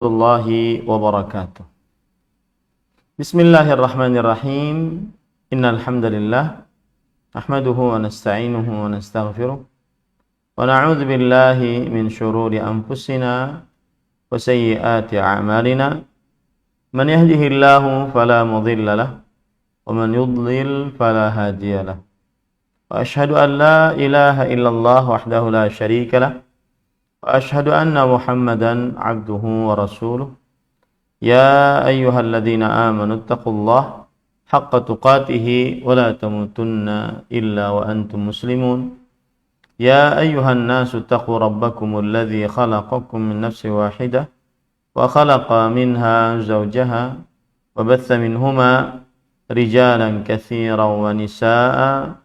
Warahmatullahi wabarakatuh. Bismillahirrahmanirrahim. Innal hamdalillah nahmaduhu wa nasta'inuhu wa nastaghfiruh wa na'udzu billahi min shururi anfusina wa sayyiati a'malina. Man yahdihillahu fala mudilla lahu wa man yudlil fala hadiya lahu. Wa ashhadu an la ilaha illallah wahdahu la syarika lahu wa ashhadu anna Muhammadan abduhu wa rasuluh. Ya ayyuhalladzina amanu taqullaha haqqa tuqatih wa la tamutunna illa wa antum muslimun. Ya ayyuhan nasu taqu rabbakumul ladzi khalaqakum min nafsin wahidah wa khalaqa minha zawjaha wa batha minhuma rijalan katsiran wa nisaa'a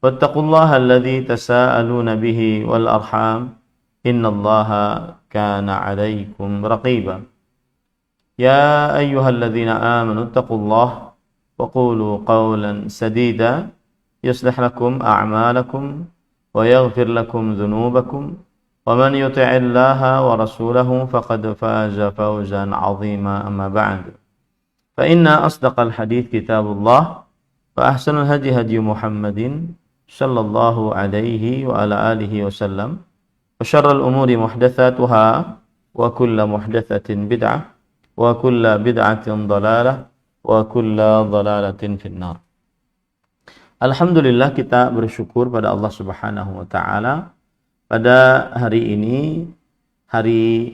wattaqullaha alladzi tasaaluna bihi wal arham innallaha kana 'alaikum raqiba. Ya ayyuhalladzina amanu taqullaha wa qulu qawlan sadida yuslih lakum a'malakum wa yaghfir lakum dhunubakum wa man yuti'illaha wa rasulahu faqad faza fawzan 'azima. Amma ba'd. Fa inna asdaqal hadits kitabullah wa ahsanal hadi hadi Muhammadin sallallahu alaihi wa ala alihi wasallam. Wa syarrul umuri muhdatsatuha wa kullu muhdatsatin bid'ah wa kullu bid'atin dhalalah wa kullu dhalalatin finnar. Alhamdulillah, kita bersyukur pada Allah Subhanahu wa taala pada hari ini, hari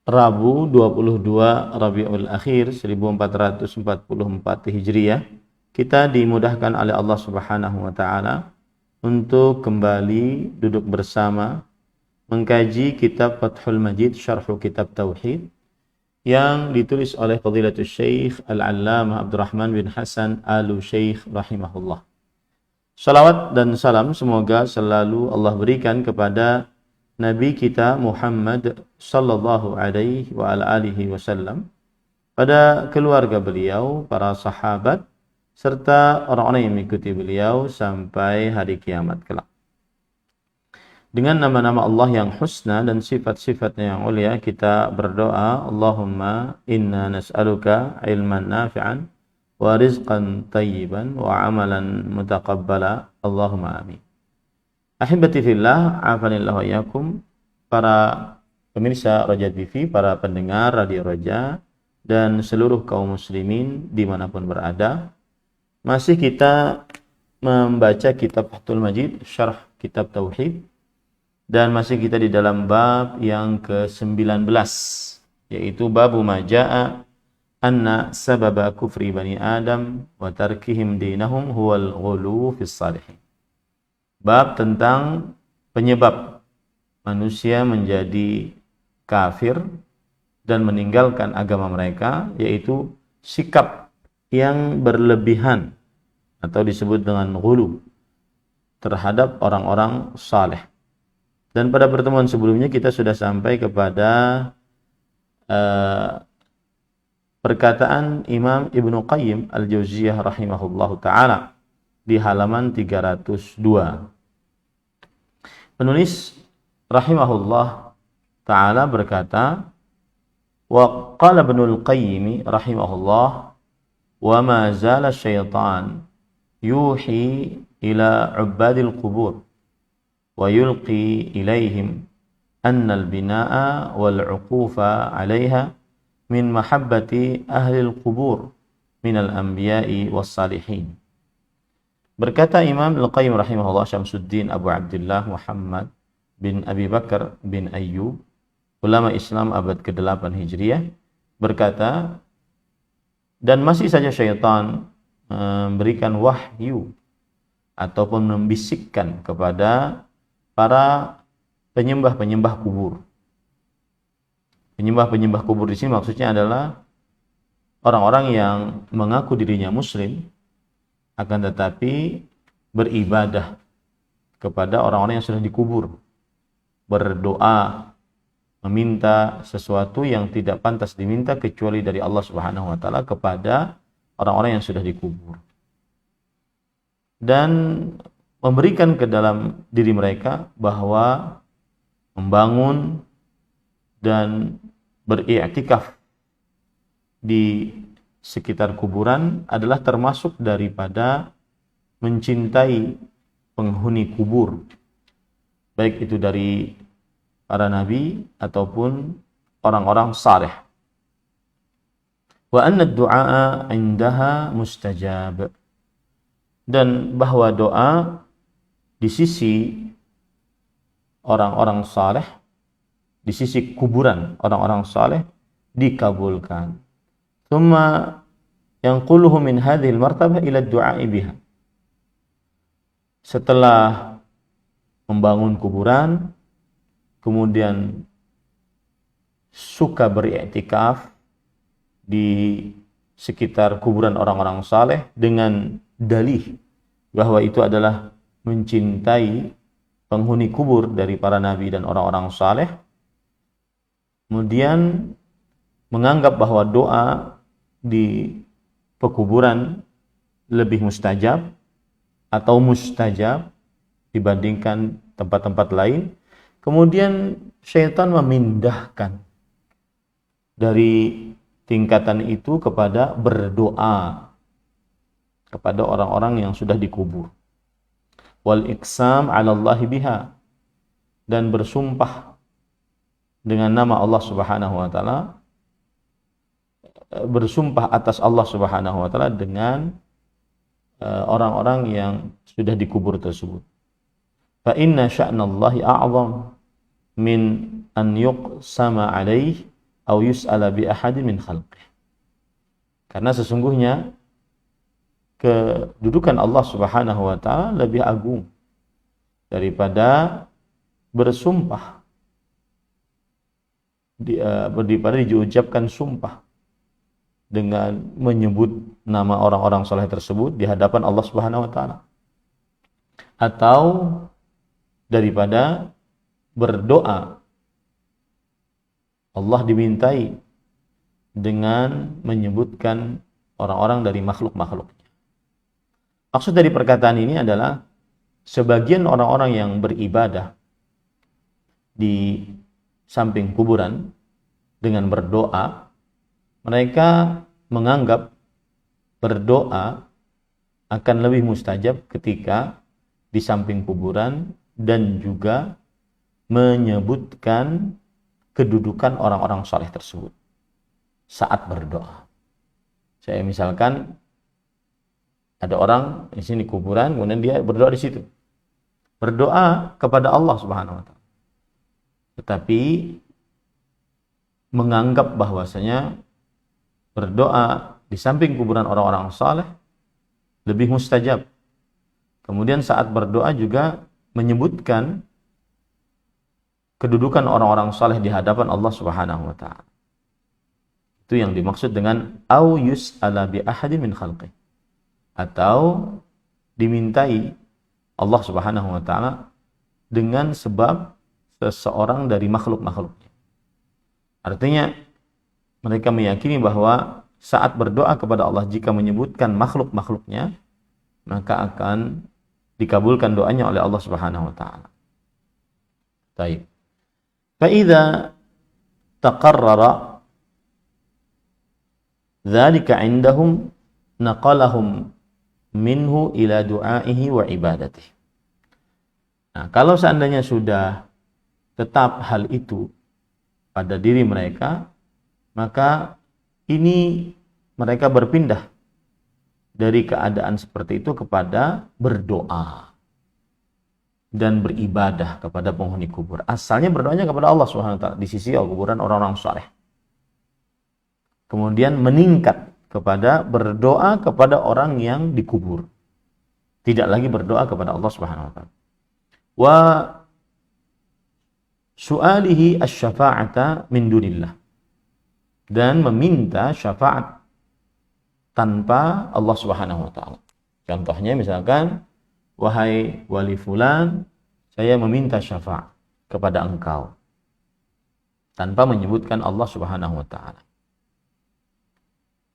Rabu 22 Rabiul Akhir 1444 Hijriah, kita dimudahkan oleh Allah Subhanahu wa taala untuk kembali duduk bersama mengkaji kitab Fathul Majid Syarhu Kitab Tauhid yang ditulis oleh Fadilatul Syekh Al-Allamah Abdurrahman bin Hasan Al-Syekh rahimahullah. Salawat dan salam semoga selalu Allah berikan kepada Nabi kita Muhammad sallallahu alaihi wa ala alihi wasallam, pada keluarga beliau, para sahabat, serta orang-orang yang mengikuti beliau sampai hari kiamat kelak. Dengan nama-nama Allah yang husna dan sifat-sifatnya yang mulia, kita berdoa, Allahumma inna nas'aluka ilman nafi'an wa rizqan tayyiban wa amalan mutaqabbala. Allahumma amin. Ahibati fillah, afanillahu wa iyyakum, para pemirsa Roja TV, para pendengar Radio Roja, dan seluruh kaum muslimin dimanapun berada. Masih kita membaca kitab Fathul Majid Syarh Kitab Tauhid, dan masih kita di dalam bab yang ke-19, yaitu babu maja'a anna sababa kufri bani Adam wa tarkihim dinahum huwal ghulu fis salihin. Bab tentang penyebab manusia menjadi kafir dan meninggalkan agama mereka, yaitu sikap yang berlebihan atau disebut dengan ghulu terhadap orang-orang saleh. Dan pada pertemuan sebelumnya kita sudah sampai kepada perkataan Imam Ibnu Qayyim Al-Jauziyah rahimahullahu ta'ala di halaman 302. Penulis rahimahullah ta'ala berkata, wa qala Ibnul Qayyim rahimahullah, wa ma zala syaitan yuhi ila ubadil qubur wa yulqi ilaihim annal binaa wal uqufa 'alaiha min mahabbati ahli al-qubur min al-anbiya'i was salihin. Berkata Imam Al-Qayyim rahimahullah, Syamsuddin Abu Abdullah Muhammad bin Abi Bakar bin Ayyub, ulama Islam abad ke-8 Hijriah, berkata, dan masih saja syaitan memberikan wahyu ataupun membisikkan kepada para penyembah-penyembah kubur. Penyembah-penyembah kubur di sini maksudnya adalah orang-orang yang mengaku dirinya muslim, akan tetapi beribadah kepada orang-orang yang sudah dikubur, berdoa, meminta sesuatu yang tidak pantas diminta kecuali dari Allah Subhanahu wa taala kepada orang-orang yang sudah dikubur. Dan memberikan ke dalam diri mereka bahwa membangun dan beriktikaf di sekitar kuburan adalah termasuk daripada mencintai penghuni kubur, baik itu dari para nabi ataupun orang-orang saleh. Wa anna ad-du'a 'indaha mustajab, dan bahwa doa di sisi orang-orang saleh, di sisi kuburan orang-orang saleh dikabulkan. Thumma yanquluhu min hadhihi al-martabah ila ad-du'a'i biha. Setelah membangun kuburan, kemudian suka beriktikaf di sekitar kuburan orang-orang saleh dengan dalih bahwa itu adalah mencintai penghuni kubur dari para nabi dan orang-orang saleh. Kemudian menganggap bahwa doa di pekuburan lebih mustajab atau mustajab dibandingkan tempat-tempat lain. Kemudian syaitan memindahkan dari tingkatan itu kepada berdoa kepada orang-orang yang sudah dikubur. Wal iqsam 'ala Allah biha, dan bersumpah dengan nama Allah Subhanahu wa taala, bersumpah atas Allah Subhanahu wa taala dengan orang-orang yang sudah dikubur tersebut. Fa inna sya'nallahi a'zam min an yuqsama 'alaihi aw yus'ala bi ahadin min khalqihi. Karena sesungguhnya kedudukan Allah Subhanahu wa taala lebih agung daripada bersumpah, daripada diucapkan sumpah dengan menyebut nama orang-orang saleh tersebut di hadapan Allah Subhanahu wa taala, atau daripada berdoa Allah dimintai dengan menyebutkan orang-orang dari makhluk-makhluknya. Maksud dari perkataan ini adalah sebagian orang-orang yang beribadah di samping kuburan dengan berdoa, mereka menganggap berdoa akan lebih mustajab ketika di samping kuburan dan juga menyebutkan kedudukan orang-orang saleh tersebut saat berdoa. Saya misalkan ada orang di sini kuburan, kemudian dia berdoa di situ, berdoa kepada Allah Subhanahu wa taala, tetapi menganggap bahwasanya berdoa di samping kuburan orang-orang saleh lebih mustajab. Kemudian saat berdoa juga menyebutkan kedudukan orang-orang saleh di hadapan Allah Subhanahu wa taala. Itu yang dimaksud dengan au yus'ala bi ahadin min khalqi, atau dimintai Allah Subhanahu wa taala dengan sebab seseorang dari makhluk-makhluknya. Artinya mereka meyakini bahwa saat berdoa kepada Allah jika menyebutkan makhluk-makhluknya, maka akan dikabulkan doanya oleh Allah Subhanahu wa taala. Baik. Fa idza taqarrara dzalika 'indahum naqalahum minhu ila du'aihi wa ibadatihi. Nah, kalau seandainya sudah tetap hal itu pada diri mereka, maka ini mereka berpindah dari keadaan seperti itu kepada berdoa dan beribadah kepada penghuni kubur. Asalnya berdoanya kepada Allah Subhanahu wa taala di sisi kuburan orang-orang saleh. Kemudian meningkat kepada berdoa kepada orang yang dikubur. Tidak lagi berdoa kepada Allah Subhanahu wa taala. Wa su'alihi asy-syafa'ata min dunillah, dan meminta syafaat tanpa Allah Subhanahu wa taala. Contohnya misalkan, wahai wali fulan, saya meminta syafaat kepada engkau, tanpa menyebutkan Allah Subhanahu wa taala.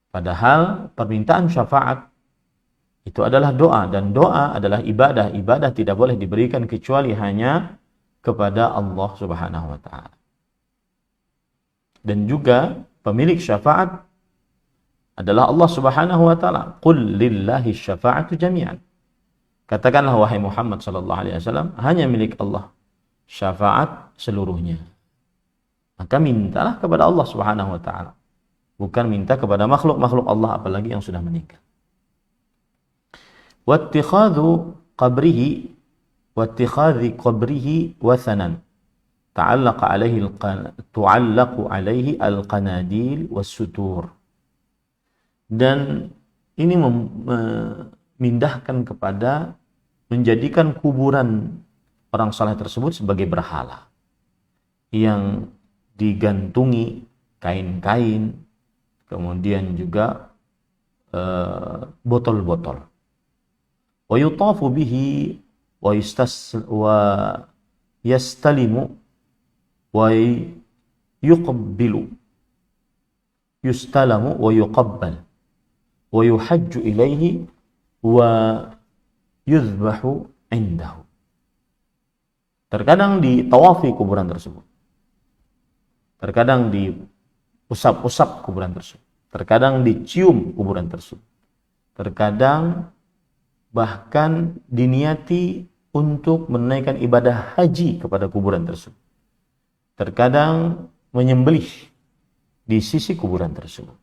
Padahal permintaan syafaat itu adalah doa, dan doa adalah ibadah. Ibadah tidak boleh diberikan kecuali hanya kepada Allah Subhanahu wa taala. Dan juga pemilik syafaat adalah Allah Subhanahu wa taala. Qul lillahi syafa'atu jami'an. Katakanlah wahai Muhammad sallallahu alaihi wasallam, hanya milik Allah syafaat seluruhnya. Maka mintalah kepada Allah Subhanahu wa taala. Bukan minta kepada makhluk-makhluk Allah, apalagi yang sudah meninggal. Wattikhadhu qabrihi wattikhadhi qabrihi wathanan ta'allaqu alaihi al-qanadil was-sutur. Dan ini memindahkan kepada menjadikan kuburan orang saleh tersebut sebagai berhala yang digantungi kain-kain, kemudian juga botol-botol. Wa yutafu bihi wa yastalimu wa yuqabbilu, yustalamu wa yuqabbal wa yuhajju ilaihi wa yuzbahu indahu. Terkadang ditawafi kuburan tersebut, terkadang diusap-usap kuburan tersebut, terkadang dicium kuburan tersebut, terkadang bahkan diniati untuk menaikkan ibadah haji kepada kuburan tersebut, terkadang menyembelih di sisi kuburan tersebut.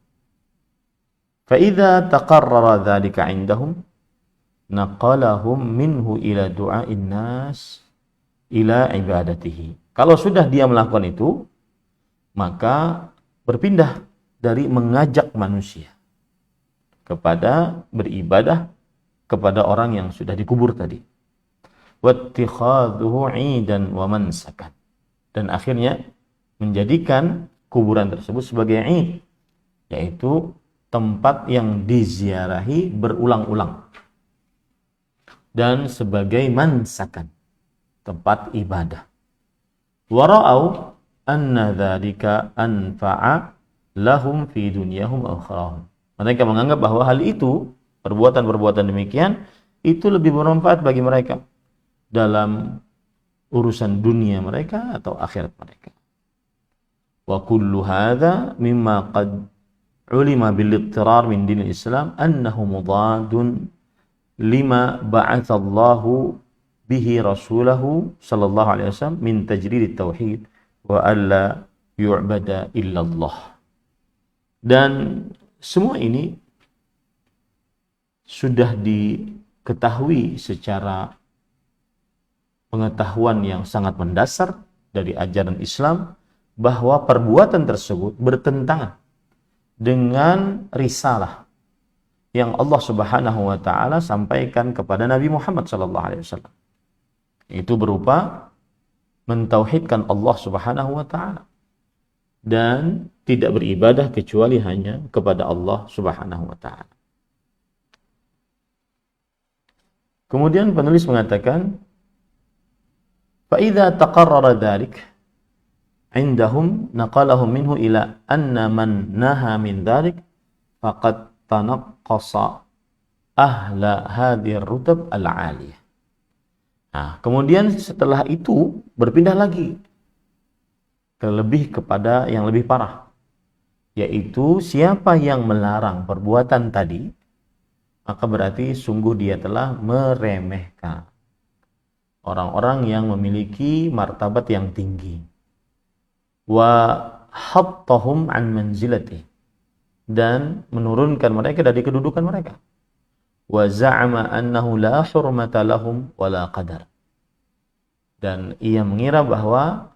فَإِذَا تَقَرَّرَ ذَلِكَ عِنْدَهُمْ نَقَلَهُمْ مِنْهُ إِلَى دُعَاءِ النَّاسِ إِلَى عِبَادَتِهِ. Kalau sudah dia melakukan itu, maka berpindah dari mengajak manusia kepada beribadah kepada orang yang sudah dikubur tadi. وَاتِّخَاذُهُ عِيدًا وَمَنْسَكًا. Dan akhirnya menjadikan kuburan tersebut sebagai id, yaitu tempat yang diziarahi berulang-ulang, dan sebagai mansakan, tempat ibadah. Wara'au anna dzalika anfa'a lahum fi dunyahum wa akhrahum. Mereka menganggap bahwa hal itu, perbuatan-perbuatan demikian, itu lebih bermanfaat bagi mereka dalam urusan dunia mereka atau akhirat mereka. Wa kullu hadza mimma qad ulima bil ittirar min dinil Islam annahu mudadun lima ba'atsallahu bihi rasulahu sallallahu alaihi wasallam min tajridit tauhid wa alla yu'bada illallah. Dan semua ini sudah diketahui secara pengetahuan yang sangat mendasar dari ajaran Islam bahwa perbuatan tersebut bertentangan dengan risalah yang Allah Subhanahu wa taala sampaikan kepada Nabi Muhammad sallallahu alaihi wasallam. Itu berupa mentauhidkan Allah Subhanahu wa taala dan tidak beribadah kecuali hanya kepada Allah Subhanahu wa taala. Kemudian penulis mengatakan, fa idza taqarrara dzalik indahum naqalahum minhu ila anna man naha min dzalik faqad tanaqqasa ahla hadhihi ar-rutab al-'aliyah. Nah, kemudian setelah itu berpindah lagi terlebih kepada yang lebih parah, yaitu siapa yang melarang perbuatan tadi, maka berarti sungguh dia telah meremehkan orang-orang yang memiliki martabat yang tinggi. Wa hattahum an manzilati, dan menurunkan mereka dari kedudukan mereka. Wa za'ama annahu la hurmata lahum wa la qadar, dan ia mengira bahwa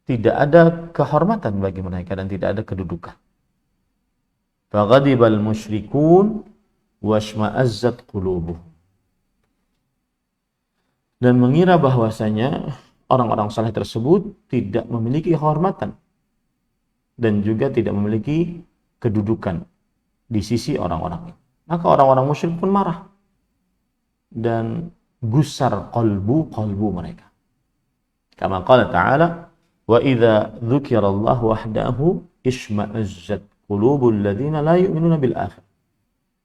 tidak ada kehormatan bagi mereka dan tidak ada kedudukan. Faghadibal musyrikun washma'azzat qulubuhum, dan mengira bahwasanya orang-orang saleh tersebut tidak memiliki kehormatan dan juga tidak memiliki kedudukan di sisi orang-orang itu. Maka orang-orang musyrik pun marah dan gusar qalbu mereka. Kama qala ta'ala, wa idza dzukirallahu wahdahu ishma'azzat qulubul ladzina la yu'minuna bil akhir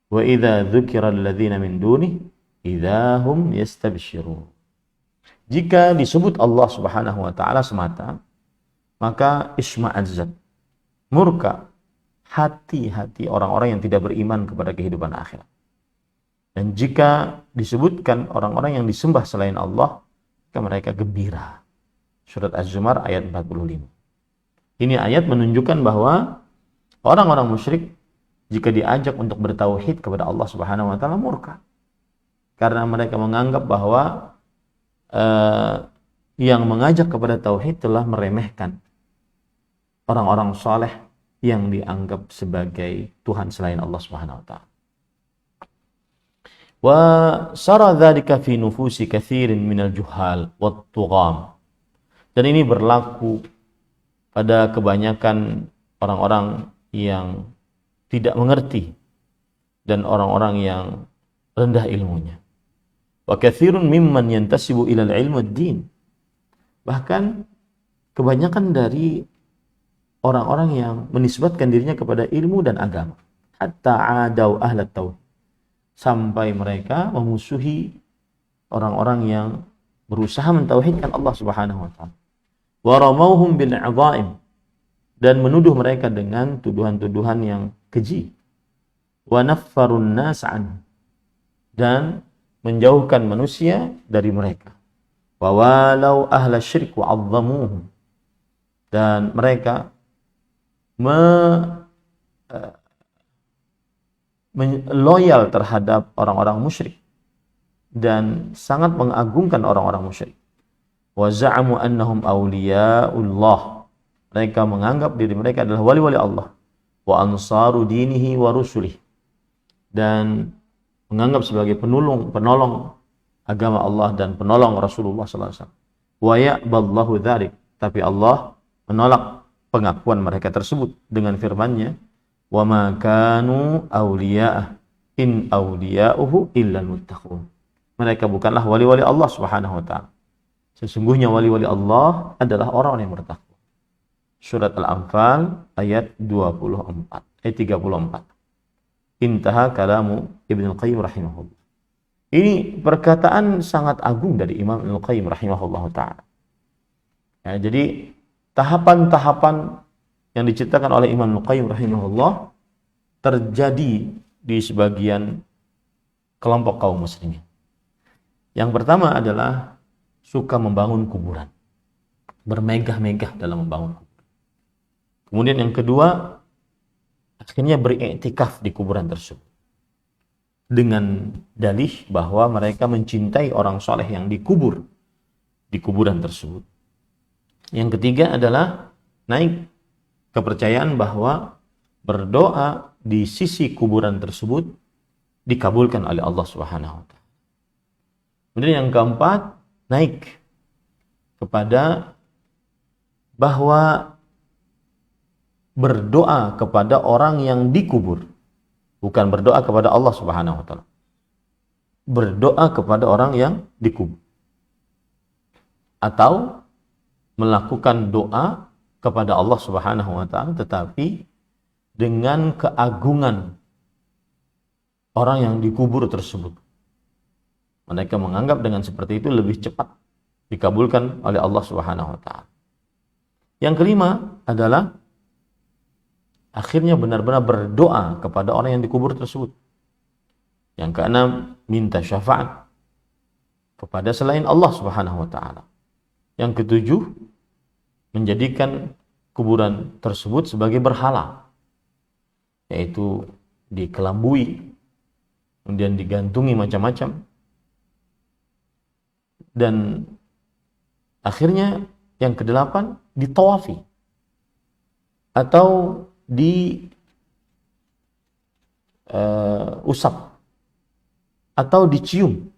wa idza dzukiral ladzina min dunihi idza hum yastabshirun. Jika disebut Allah Subhanahu wa taala semata, maka isma'azzat, murka hati-hati orang-orang yang tidak beriman kepada kehidupan akhirat. Dan jika disebutkan orang-orang yang disembah selain Allah, maka mereka gembira. Surat Az-Zumar ayat 45. Ini ayat menunjukkan bahwa orang-orang musyrik jika diajak untuk bertauhid kepada Allah Subhanahu wa taala murka. Karena mereka menganggap bahwa yang mengajak kepada tauhid telah meremehkan orang-orang saleh yang dianggap sebagai Tuhan selain Allah Subhanahu wa taala. Wa sara dzalika fi nufusi katsirin minal juhal wat tugham. Dan ini berlaku pada kebanyakan orang-orang yang tidak mengerti dan orang-orang yang rendah ilmunya. Wa katsirun mimman yantasibu ilal ilmu ad-din. Bahkan kebanyakan dari orang-orang yang menisbatkan dirinya kepada ilmu dan agama, hatta adau ahlat tauhid, sampai mereka memusuhi orang-orang yang berusaha mentauhidkan Allah Subhanahu wa taala. Wa ramauhum bil 'adhaim, dan menuduh mereka dengan tuduhan-tuduhan yang keji. Wa naffarun nas an, dan menjauhkan manusia dari mereka. Wa walau ahla syirik wa 'azzamuhum, dan mereka loyal terhadap orang-orang musyrik dan sangat mengagungkan orang-orang musyrik. Wa za'amu annahum awliya'ullah, mereka menganggap diri mereka adalah wali-wali Allah. Wa ansaru dinihi wa rusulih, dan menganggap sebagai penolong agama Allah dan penolong Rasulullah sallallahu alaihi wasallam. Wa ya'ballahu dzalik, tapi Allah menolak pengakuan mereka tersebut dengan firman-Nya, wa ma kanu awliya'ah in awliya'uhu illal muttaqun. Mereka bukanlah wali-wali Allah Subhanahu wa taala. Sesungguhnya wali-wali Allah adalah orang-orang yang bertakwa. Surat Al-Anfal ayat 34. Intaha kalamu Ibnu Qayyim rahimahullah. Ini perkataan sangat agung dari Imam Ibnu Qayyim rahimahullah ta'ala. Ya, jadi tahapan-tahapan yang diciptakan oleh Imam Ibnu Qayyim rahimahullah terjadi di sebagian kelompok kaum muslimin. Yang pertama adalah suka membangun kuburan, bermegah-megah dalam membangun kuburan. Kemudian yang kedua, akhirnya beriktikaf di kuburan tersebut dengan dalih bahwa mereka mencintai orang soleh yang dikubur di kuburan tersebut. Yang ketiga adalah naik kepercayaan bahwa berdoa di sisi kuburan tersebut dikabulkan oleh Allah Subhanahu wa taala. Kemudian yang keempat, naik kepada bahwa berdoa kepada orang yang dikubur, bukan berdoa kepada Allah Subhanahu wa taala. Berdoa kepada orang yang dikubur. Atau melakukan doa kepada Allah Subhanahu wa taala tetapi dengan keagungan orang yang dikubur tersebut. Mereka menganggap dengan seperti itu lebih cepat dikabulkan oleh Allah Subhanahu wa taala. Yang kelima adalah akhirnya benar-benar berdoa kepada orang yang dikubur tersebut. Yang keenam, minta syafaat kepada selain Allah Subhanahu wa taala. Yang ketujuh, menjadikan kuburan tersebut sebagai berhala, yaitu dikelambui, kemudian digantungi macam-macam, dan akhirnya yang kedelapan, ditawafi atau usap atau dicium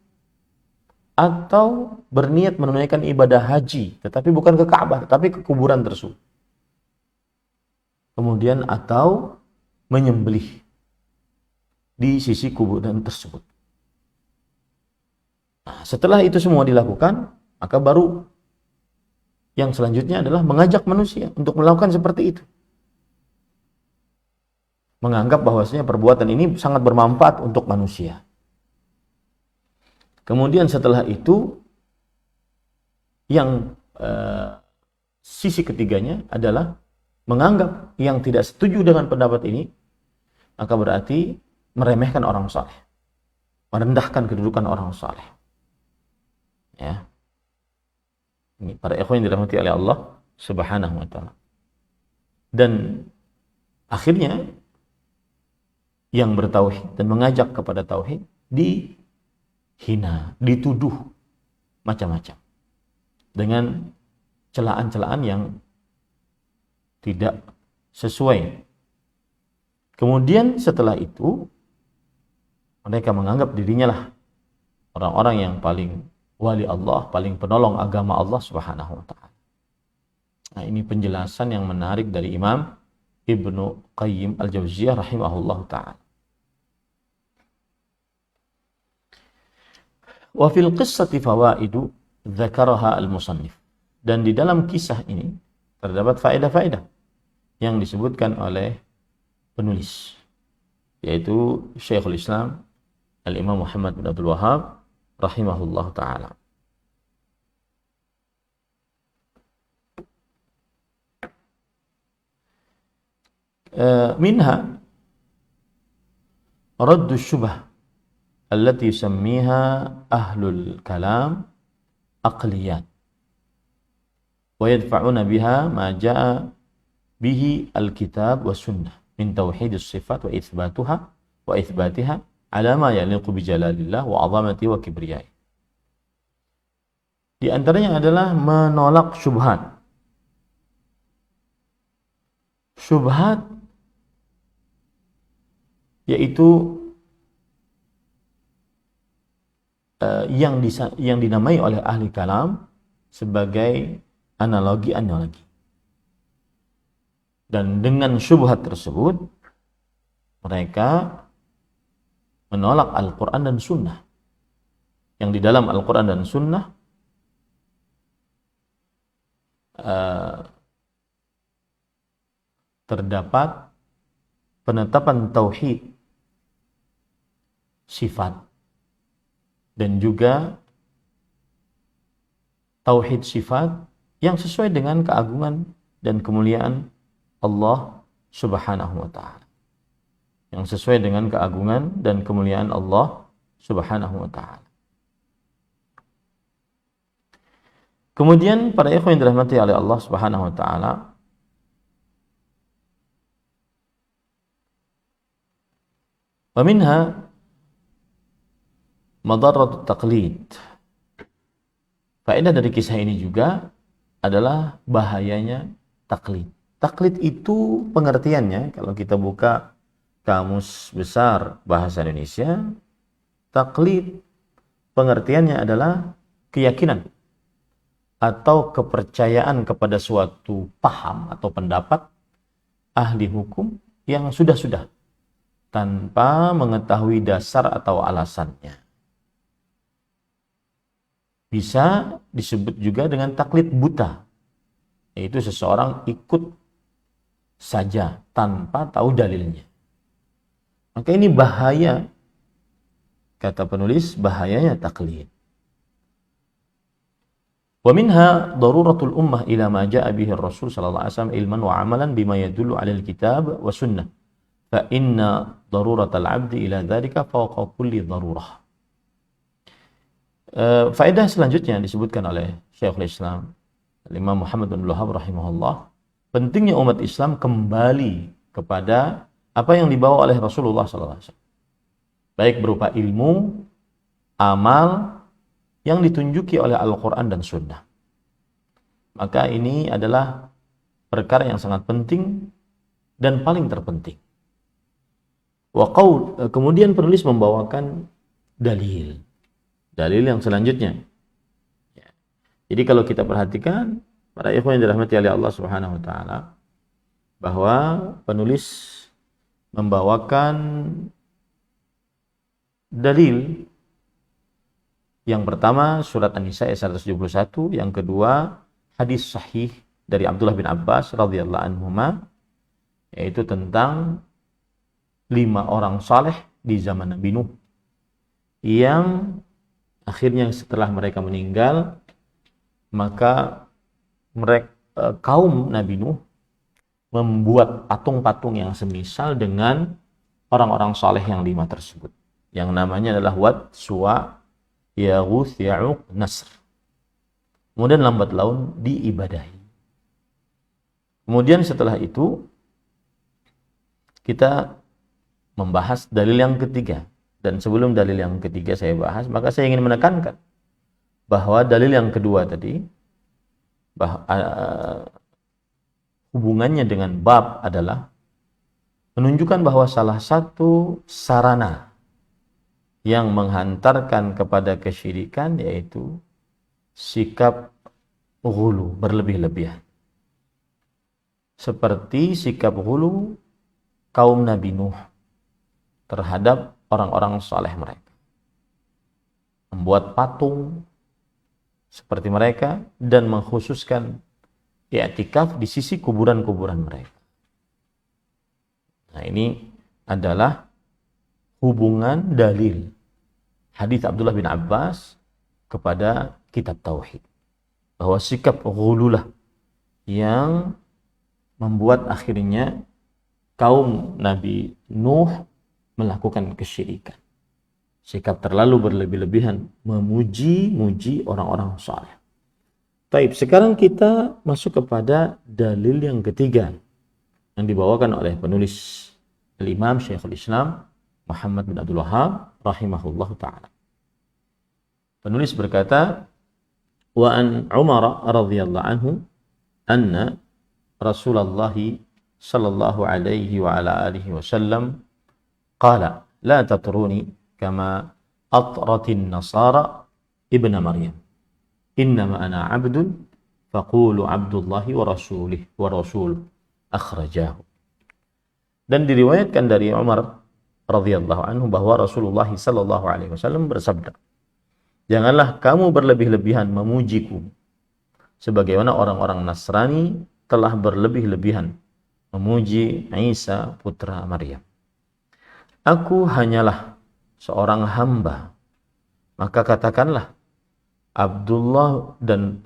atau berniat menunaikan ibadah haji tetapi bukan ke Ka'bah tetapi ke kuburan tersebut. Kemudian atau menyembelih di sisi kuburan tersebut. Nah, setelah itu semua dilakukan, maka baru yang selanjutnya adalah mengajak manusia untuk melakukan seperti itu. Menganggap bahwasanya perbuatan ini sangat bermanfaat untuk manusia. Kemudian setelah itu Yang sisi ketiganya adalah menganggap yang tidak setuju dengan pendapat ini, maka berarti meremehkan orang saleh, merendahkan kedudukan orang saleh. Ya. Ini para ikhwan yang dirahmati oleh Allah Subhanahu wa taala. Dan akhirnya yang bertauhid dan mengajak kepada tauhid dihina, dituduh macam-macam dengan celaan-celaan yang tidak sesuai. Kemudian setelah itu mereka menganggap dirinya lah orang-orang yang paling wali Allah, paling penolong agama Allah Subhanahu wa taala. Nah, ini penjelasan yang menarik dari Imam Ibnu Qayyim Al-Jauziyah rahimahullah ta'ala. Wa fil qissati fawaidu dzakaraha al-musannif. Dan di dalam kisah ini terdapat faedah-faedah yang disebutkan oleh penulis, yaitu Syekhul Islam Al-Imam Muhammad bin Abdul Wahhab rahimahullah ta'ala. Minha raddu syubah allati yusammiha ahlul kalam aqliyat wa yadfa'una biha ma jaa bihi al-kitab wa sunnah min tauhidis sifat wa itsbatiha ala ma yaliqu bi jalalillah wa 'azamati wa kibriyai. Di antaranya adalah menolak syubhat. Syubhat yaitu yang dinamai oleh ahli kalam sebagai analogi-analogi. Dan dengan syubhat tersebut mereka menolak Al-Quran dan Sunnah. Yang di dalam Al-Quran dan Sunnah terdapat penetapan tauhid sifat dan juga tauhid sifat yang sesuai dengan keagungan dan kemuliaan Allah Subhanahu wa ta'ala. Yang sesuai dengan keagungan dan kemuliaan Allah Subhanahu wa ta'ala. Kemudian para ikhwan yang dirahmati oleh Allah Subhanahu wa ta'ala, wa minha madarratut taqlid. Faedah dari kisah ini juga adalah bahayanya taklid. Taklid itu pengertiannya, kalau kita buka Kamus Besar Bahasa Indonesia, taklid pengertiannya adalah keyakinan atau kepercayaan kepada suatu paham atau pendapat ahli hukum yang sudah-sudah tanpa mengetahui dasar atau alasannya. Bisa disebut juga dengan taklid buta, yaitu seseorang ikut saja tanpa tahu dalilnya. Maka ini bahaya, kata penulis, bahayanya taklid. Wa minha daruratul ummah ila ma jaa bihi ar-rasul sallallahu alaihi wasallam ilman wa amalan bima yadullu 'ala al-kitab wa sunnah. Fa inna daruratal 'abdi ila dzalika fawqa kulli darurah. Faedah selanjutnya disebutkan oleh Syekhul Islam Imam Muhammad bin Abdul Wahhab rahimahullah, pentingnya umat Islam kembali kepada apa yang dibawa oleh Rasulullah SAW, baik berupa ilmu, amal yang ditunjuki oleh Al-Quran dan Sunnah. Maka ini adalah perkara yang sangat penting dan paling terpenting. Kemudian penulis membawakan dalil yang selanjutnya. Jadi kalau kita perhatikan, para ikhwan yang dirahmati oleh Allah Subhanahu wa taala, bahwa penulis membawakan dalil. Yang pertama surat An-Nisa ayat 171, yang kedua hadis sahih dari Abdullah bin Abbas radhiyallahu anhuma, yaitu tentang 5 orang saleh di zaman Nabi Nuh yang akhirnya setelah mereka meninggal maka mereka kaum Nabi Nuh membuat patung-patung yang semisal dengan orang-orang saleh yang 5 tersebut. Yang namanya adalah Wad, Suwa, Yaghuth, Ya'uq, Nasr. Kemudian lambat laun diibadahi. Kemudian setelah itu kita membahas dalil yang ketiga. Dan sebelum dalil yang ketiga saya bahas, maka saya ingin menekankan bahwa dalil yang kedua tadi hubungannya dengan bab adalah menunjukkan bahwa salah satu sarana yang menghantarkan kepada kesyirikan yaitu sikap ghulu, berlebih-lebihan. Seperti sikap ghulu kaum Nabi Nuh terhadap orang-orang saleh mereka. Membuat patung seperti mereka dan mengkhususkan i'tikaf di sisi kuburan-kuburan mereka. Nah, ini adalah hubungan dalil hadis Abdullah bin Abbas kepada kitab tauhid. Bahwa sikap ghululah yang membuat akhirnya kaum Nabi Nuh melakukan kesyirikan. Sikap terlalu berlebih-lebihan memuji-muji orang-orang saleh. Baik, sekarang kita masuk kepada dalil yang ketiga yang dibawakan oleh penulis Al-Imam Syekhul Islam Muhammad bin Abdul Wahhab rahimahullah ta'ala. Penulis berkata, wa an Umar radhiyallahu anhu anna Rasulullah sallallahu alaihi wa ala alihi wasallam qala la tatruni kama atratin nasara ibna Maryam innama ana abdun faqulu abdullahi wa rasul akhrajahu. Dan diriwayatkan dari Umar radhiyallahu anhu bahwa Rasulullah sallallahu alaihi wasallam bersabda, janganlah kamu berlebih-lebihan memujiku sebagaimana orang-orang Nasrani telah berlebih-lebihan memuji Isa putra Maryam. Aku hanyalah seorang hamba, maka katakanlah Abdullah dan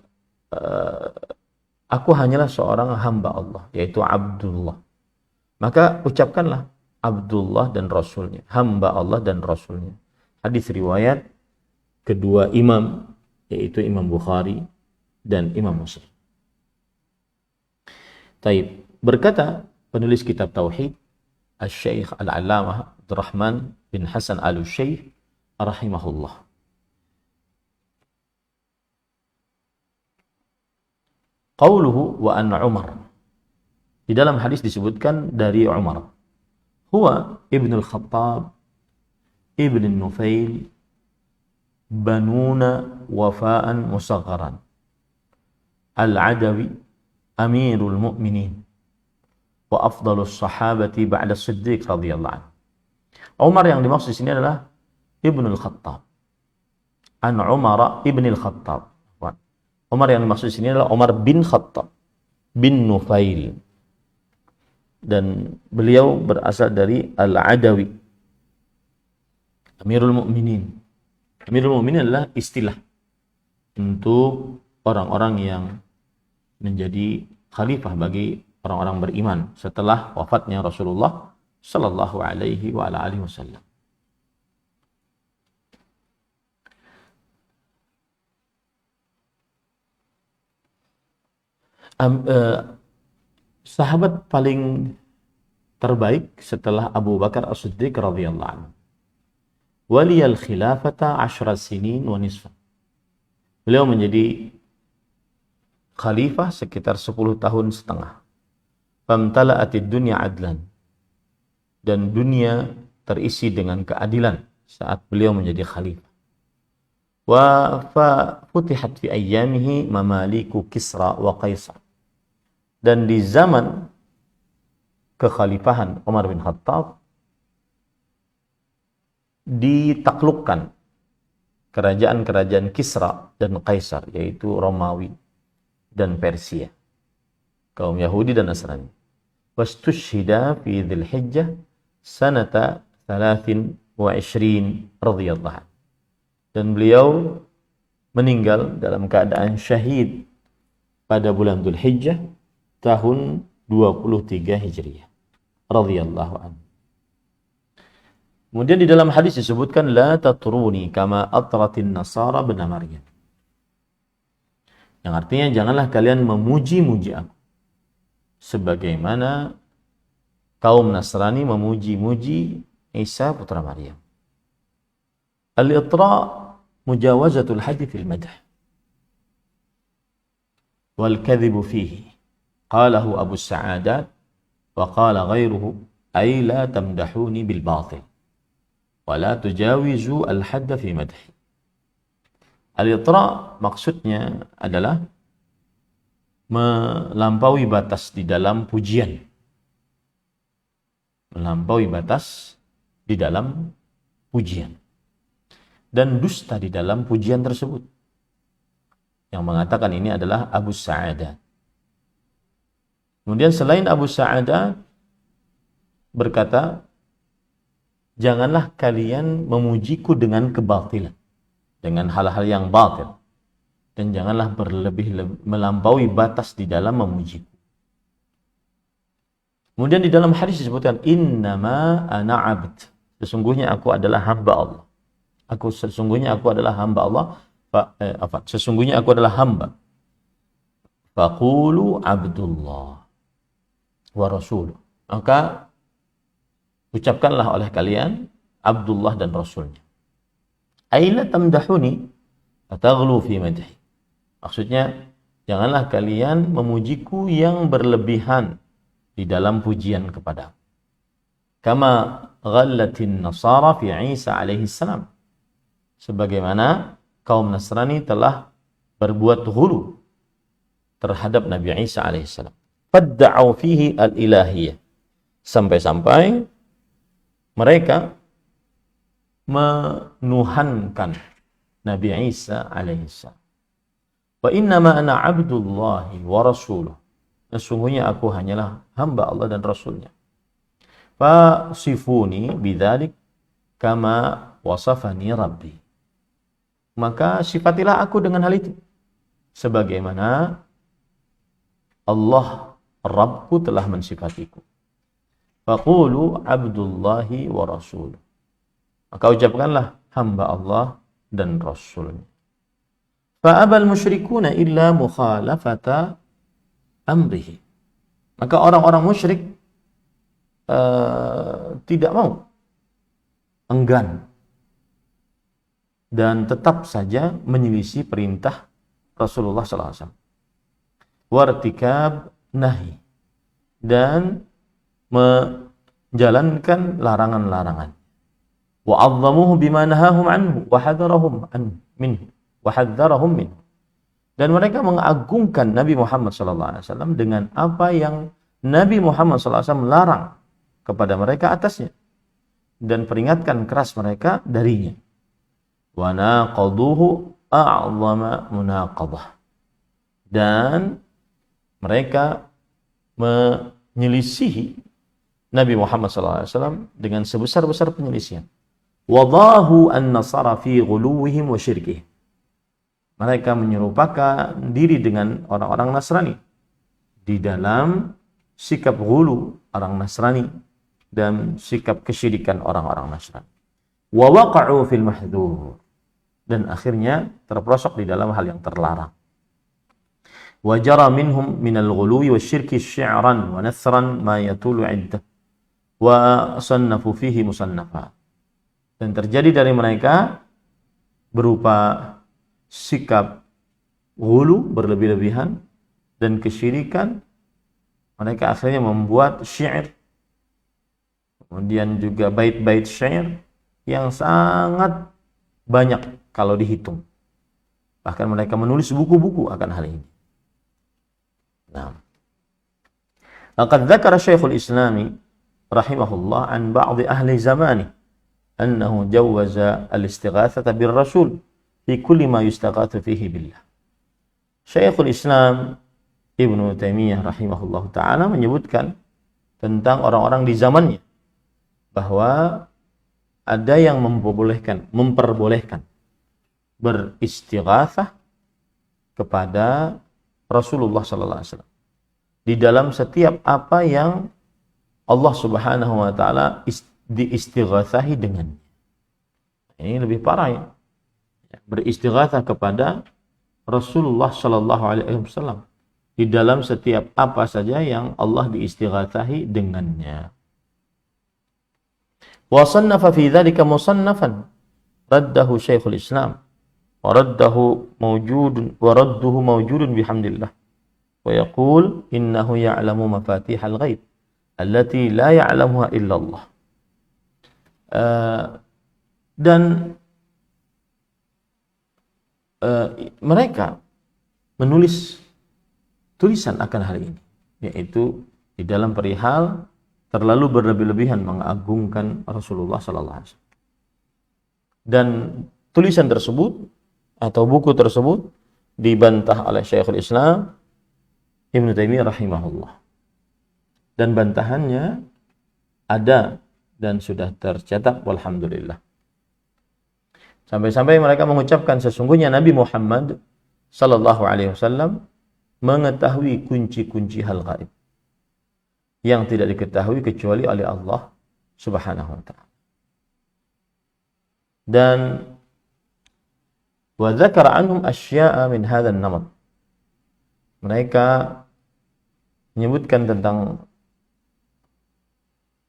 aku hanyalah seorang hamba Allah, yaitu Abdullah. Maka ucapkanlah Abdullah dan Rasulnya, hamba Allah dan Rasulnya. Hadis riwayat kedua imam, yaitu Imam Bukhari dan Imam Muslim. Taib, berkata penulis kitab Tauhid, Al-Syeikh Al-Allamah Abdurrahman bin Hasan Al-Syeikh rahimahullah. Qauluhu wa anna Umar. Di dalam hadis disebutkan dari Umar. Huwa ibnul Khattab ibn Nufail banuna wafa'an musagharan al-Adawi amirul mu'minin wa afdalus sahabati ba'da Siddiq radhiyallahu anhu. Umar yang dimaksud di sini adalah Ibnul Khattab. An Umar ibnil Khattab. Umar yang dimaksud di sini adalah Umar bin Khattab bin Nufail. Dan beliau berasal dari Al-Adawi. Amirul Mu'minin. Amirul Mu'minin adalah istilah untuk orang-orang yang menjadi khalifah bagi orang-orang beriman setelah wafatnya Rasulullah sallallahu alaihi wa ala alihi wasallam. Sahabat paling terbaik setelah Abu Bakar As-Siddiq radhiyallahu anhu. Waliyal khilafata 10 sinin wa nisfa. Beliau menjadi khalifah sekitar 10 tahun setengah. Famtala'atid dunya adlan. Dan dunia terisi dengan keadilan saat beliau menjadi khalifah. Wa fa futihat fi ayyamihi mamaliku Kisra wa Qaisar. Dan di zaman kekhalifahan Umar bin Khattab ditaklukkan kerajaan-kerajaan Kisra dan Qaisar, yaitu Romawi dan Persia, kaum Yahudi dan Nasrani. Wastushhida fi Dzulhijjah sanata 23 radhiyallahu anhu. Dan beliau meninggal dalam keadaan syahid pada bulan Dzulhijjah tahun 23 Hijriah radhiyallahu anhu. Kemudian di dalam hadis disebutkan la tatruni kama atratin nasara bin Maryam. Yang artinya janganlah kalian memuji-muji aku sebagaimana kaum Nasrani memuji-muji Isa putra Maryam. Al-itra mujawazatul haddi fil madh wal kadhibu fihi. Qalahu Abu Sa'adat wa qala ghairuhu ay la tamdahuni bil batil wa la tujawizu al hadd fi madhi. Al-itra maksudnya adalah melampaui batas di dalam pujian. Melampaui batas di dalam pujian. Dan dusta di dalam pujian tersebut. Yang mengatakan ini adalah Abu Sa'adat. Kemudian selain Abu Sa'adat berkata, janganlah kalian memujiku dengan kebatilan, dengan hal-hal yang batil, dan janganlah melampaui batas di dalam memujiku. Kemudian di dalam hadis disebutkan innama ana 'abd, sesungguhnya aku adalah hamba Allah. Sesungguhnya aku adalah hamba Allah. Sesungguhnya aku adalah hamba. Faqulu 'abdullah wa rasuluh. Maka ucapkanlah oleh kalian Abdullah dan Rasulnya. Aila tamdahuni ataghlu fi madhi. Maksudnya janganlah kalian memujiku yang berlebihan di dalam pujian kepada. Kama ghallatin nasara fi Isa alaihi salam. Sebagaimana kaum Nasrani telah berbuat ghulu terhadap Nabi Isa alaihi salam. Fadda'u fihi al-ilahiyah. Sampai-sampai mereka menuhankan Nabi Isa alaihissalam. Wa innama ana 'abdullahi wa rasuluh. Sesungguhnya aku hanyalah hamba Allah dan Rasulnya. Fasifuni bidzalik kama wasafani Rabbi. Maka sifatilah aku dengan hal itu sebagaimana Allah Rabbku telah mensifatiku. Faqulu abdullahi wa rasuluh. Maka ucapkanlah hamba Allah dan Rasulnya. Fa'abal musyrikuna illa mukhalafata amrihi. Maka orang-orang musyrik tidak mau, enggan, dan tetap saja menyelisih perintah Rasulullah SAW. Wartikab nahi, dan menjalankan larangan-larangan. Wa'azzamuhu bima nahahum anhu wa hadarahum minhu. Dan mereka mengagungkan Nabi Muhammad SAW dengan apa yang Nabi Muhammad SAW melarang kepada mereka atasnya, dan peringatkan keras mereka darinya. Wa naqaduhu a'zama munaqadah. Dan mereka menyelisihi Nabi Muhammad SAW dengan sebesar-besar penyelisihan. Wadahu an-nasara fi ghuluwihim wa syirkihim. Mereka menyerupakan diri dengan orang-orang Nasrani di dalam sikap ghulu orang Nasrani dan sikap kesyirikan orang-orang Nasrani. Wa waqa'u fil mahdhur. Dan akhirnya terperosok di dalam hal yang terlarang. Wa jara minhum minal ghuluwi wasyirki syi'ran wa nathran ma yatulu 'iddah wa sannafu fihi musannafat. Dan terjadi dari mereka berupa sikap ghulu, berlebih-lebihan, dan kesyirikan. Mereka akhirnya membuat syair, kemudian juga bait-bait syair yang sangat banyak kalau dihitung. Bahkan mereka menulis buku-buku akan hal ini. Nah, laqad dzakara Syekhul Islami rahimahullah an ba'd ahli zamani annahu jawwaza al-istighatsata bir rasul fi kulli ma yustaghatsu fihi billah. Syekhul Islam Ibnu Taimiyah rahimahullah ta'ala menyebutkan tentang orang-orang di zamannya bahwa ada yang memperbolehkan beristighatsah kepada Rasulullah sallallahu alaihi wasallam di dalam setiap apa yang Allah Subhanahu wa taala diistighatsahi dengan. Ini lebih parah ya. Beristighatsah kepada Rasulullah sallallahu alaihi wasallam di dalam setiap apa saja yang Allah diistighatsahi dengannya. Wa sannafa fi dzalika musannafan raddahu Syekhul Islam wa radduhu mawjudun bihamdillah wa yaqul innahu ya'lamu mafatihal ghaib allati la ya'lamuha illa Allah. Dan mereka menulis tulisan akan hal ini, yaitu di dalam perihal terlalu berlebih-lebihan mengagungkan Rasulullah sallallahu alaihi wasallam. Dan tulisan tersebut atau buku tersebut dibantah oleh Syekhul Islam Ibnu Taimiyah rahimahullah. Dan bantahannya ada dan sudah tercetak, walhamdulillah. Sampai-sampai mereka mengucapkan sesungguhnya Nabi Muhammad sallallahu alaihi wasallam mengetahui kunci-kunci hal gaib yang tidak diketahui kecuali oleh Allah Subhanahu wa taala. Dan wa dzakara anhum asya'a min hadzal namat. Mereka menyebutkan tentang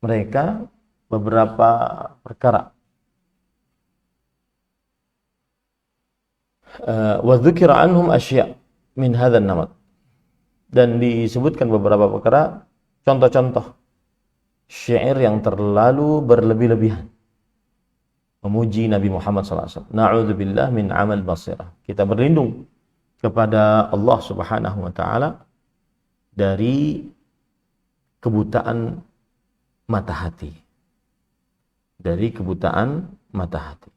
mereka beberapa perkara. Wa dzukira anhum asya' min hadzal namat. Dan disebutkan beberapa perkara, contoh-contoh syair yang terlalu berlebih-lebihan memuji Nabi Muhammad SAW. Na'udzubillah min amal basirah. Kita berlindung kepada Allah Subhanahu wa taala dari kebutaan mata hati. Dari kebutaan mata hati.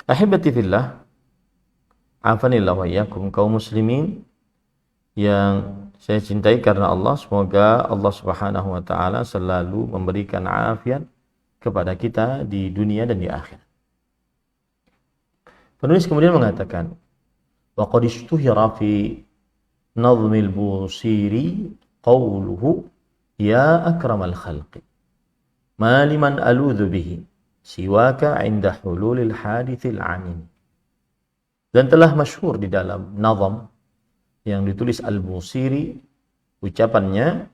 Ahibati fillah, afanillah wa iyyakum, kaum muslimin yang saya cintai karena Allah, semoga Allah Subhanahu wa taala selalu memberikan afiat kepada kita di dunia dan di akhirat. Penulis kemudian mengatakan, wa qad ishtuhira fi nazmil Busiri qawluhu ya akramal khalqi ma liman aludhu bihi siwaka inda hululil hadithil anin. Dan telah masyhur di dalam nazam yang ditulis Al-Busiri, ucapannya,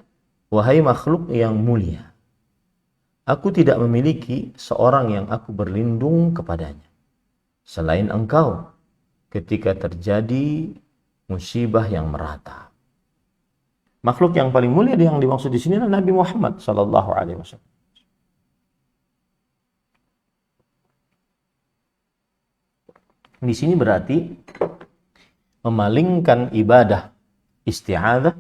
wahai makhluk yang mulia, aku tidak memiliki seorang yang aku berlindung kepadanya selain engkau ketika terjadi musibah yang merata. Makhluk yang paling mulia yang dimaksud di sini adalah Nabi Muhammad sallallahu alaihi wasallam. Di sini berarti memalingkan ibadah isti'adzah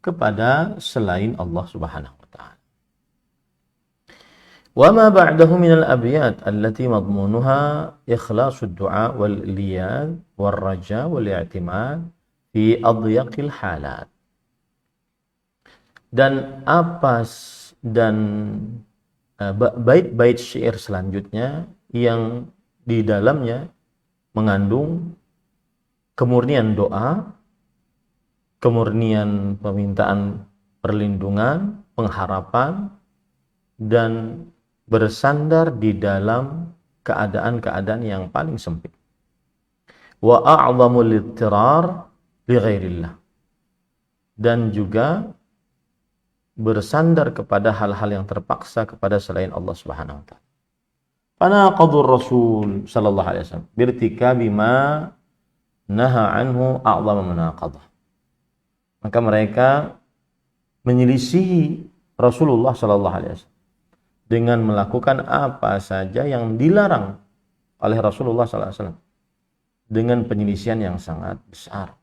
kepada selain Allah Subhanahu wa taala. Wa ma ba'dahu min al-abyat allati madmunuha ikhlasu ad-du'a wal liyad wal raja wal i'timad fi adyaqil halat. Dan bait-bait syair selanjutnya yang di dalamnya mengandung kemurnian doa, kemurnian permintaan perlindungan, pengharapan, dan bersandar di dalam keadaan-keadaan yang paling sempit. Wa a'zamul ittirar li ghairillah. Dan juga bersandar kepada hal-hal yang terpaksa kepada selain Allah Subhanahu wa taala. Fanaqadur Rasul sallallahu alaihi wasallam birtikabi ma naha anhu a'zama munaqadah. Maka mereka menyelisihi Rasulullah sallallahu alaihi wasallam dengan melakukan apa saja yang dilarang oleh Rasulullah sallallahu alaihi wasallam dengan penyelisihan yang sangat besar.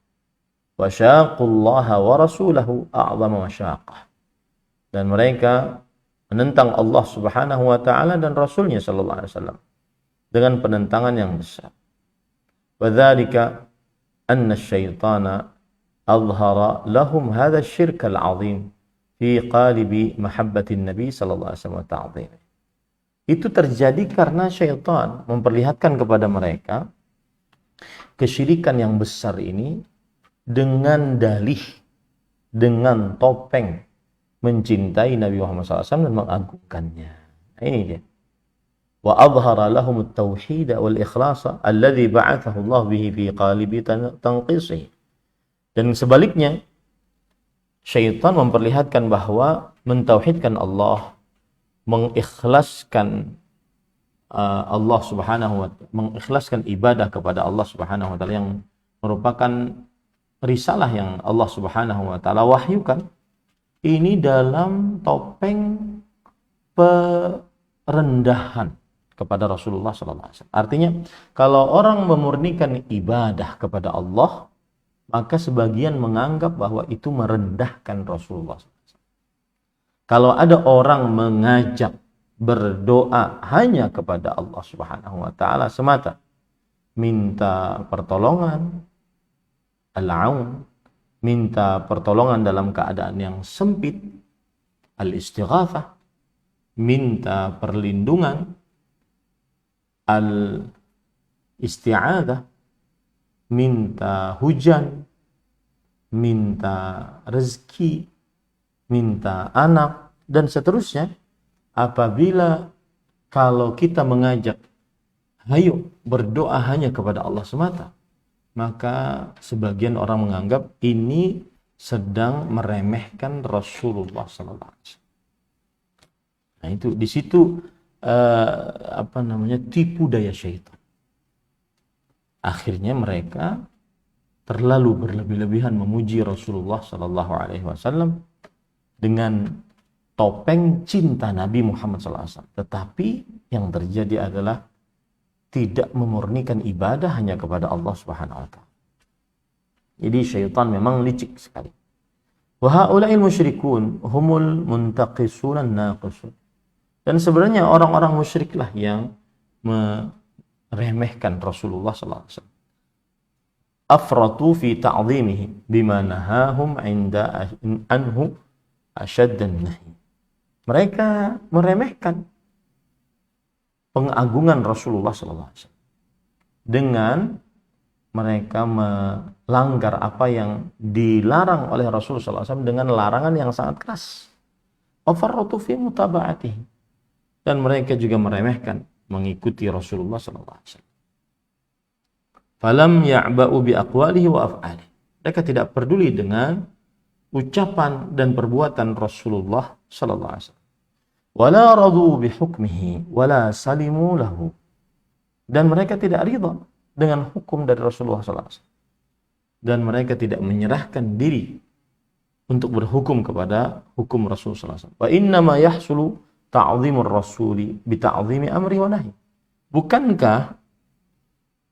Wa syaqullaha wa rasulahu a'zama masyaqah. Dan mereka menentang Allah Subhanahu wa taala dan Rasulnya sallallahu alaihi wasallam dengan penentangan yang besar. Wa dzalika anna asy-syaitana azhara lahum hadha asy-syirk al-'azim fi qalibi mahabbatin Nabi sallallahu alaihi wasallam ta'zim. Itu terjadi karena syaitan memperlihatkan kepada mereka kesyirikan yang besar ini dengan dalih, dengan topeng mencintai Nabi Muhammad SAW dan mengagungkannya. Ini dia. Wa adhara lahum at-tauhid wal ikhlasa alladhi ba'athahu Allah bihi fi qalibi tanqisi. Dan sebaliknya, syaitan memperlihatkan bahwa mentauhidkan Allah, mengikhlaskan Allah Subhanahu wa ta'ala, mengikhlaskan ibadah kepada Allah Subhanahu wa ta'ala yang merupakan risalah yang Allah Subhanahu wa ta'ala wahyukan, ini dalam topeng perendahan kepada Rasulullah sallallahu alaihi wasallam. Artinya, kalau orang memurnikan ibadah kepada Allah, maka sebagian menganggap bahwa itu merendahkan Rasulullah sallallahu alaihi wasallam. Kalau ada orang mengajak berdoa hanya kepada Allah Subhanahu wa ta'ala semata, minta pertolongan, al-aun, minta pertolongan dalam keadaan yang sempit, al-istighatsah, minta perlindungan, al-isti'adzah, minta hujan, minta rezeki, minta anak, dan seterusnya. Apabila kalau kita mengajak, hayo berdoa hanya kepada Allah semata, maka sebagian orang menganggap ini sedang meremehkan Rasulullah sallallahu alaihi wasallam. Nah, itu di situ tipu daya syaitan. Akhirnya mereka terlalu berlebih-lebihan memuji Rasulullah sallallahu alaihi wasallam dengan topeng cinta Nabi Muhammad SAW. Tetapi yang terjadi adalah tidak memurnikan ibadah hanya kepada Allah Subhanahu wa ta'ala. Jadi syaitan memang licik sekali. Wa haula'il musyrikun humul muntaqisuna naqisun. Dan sebenarnya orang-orang musyriklah yang meremehkan Rasulullah sallallahu alaihi wasallam. Afratu fi ta'zimihi bima nahahum 'inda anhu asyaddan nahi. Mereka meremehkan pengagungan Rasulullah sallallahu alaihi wasallam dengan mereka melanggar apa yang dilarang oleh Rasulullah sallallahu alaihi wasallam dengan larangan yang sangat keras. Afarratu fi mutaba'atihi. Dan mereka juga meremehkan mengikuti Rasulullah sallallahu alaihi wasallam. Falam ya'ba'u bi aqwalihi wa af'alihi. Mereka tidak peduli dengan ucapan dan perbuatan Rasulullah sallallahu alaihi wasallam. Wala radu bi hukmihi wala salimu lahu. Dan mereka tidak ridha dengan hukum dari Rasulullah sallallahu alaihi wasallam. Dan mereka tidak menyerahkan diri untuk berhukum kepada hukum Rasulullah sallallahu alaihi wasallam. Wa inna ma yahsulu ta'zimur rasuli bi ta'zimi amri wa nahi. Bukankah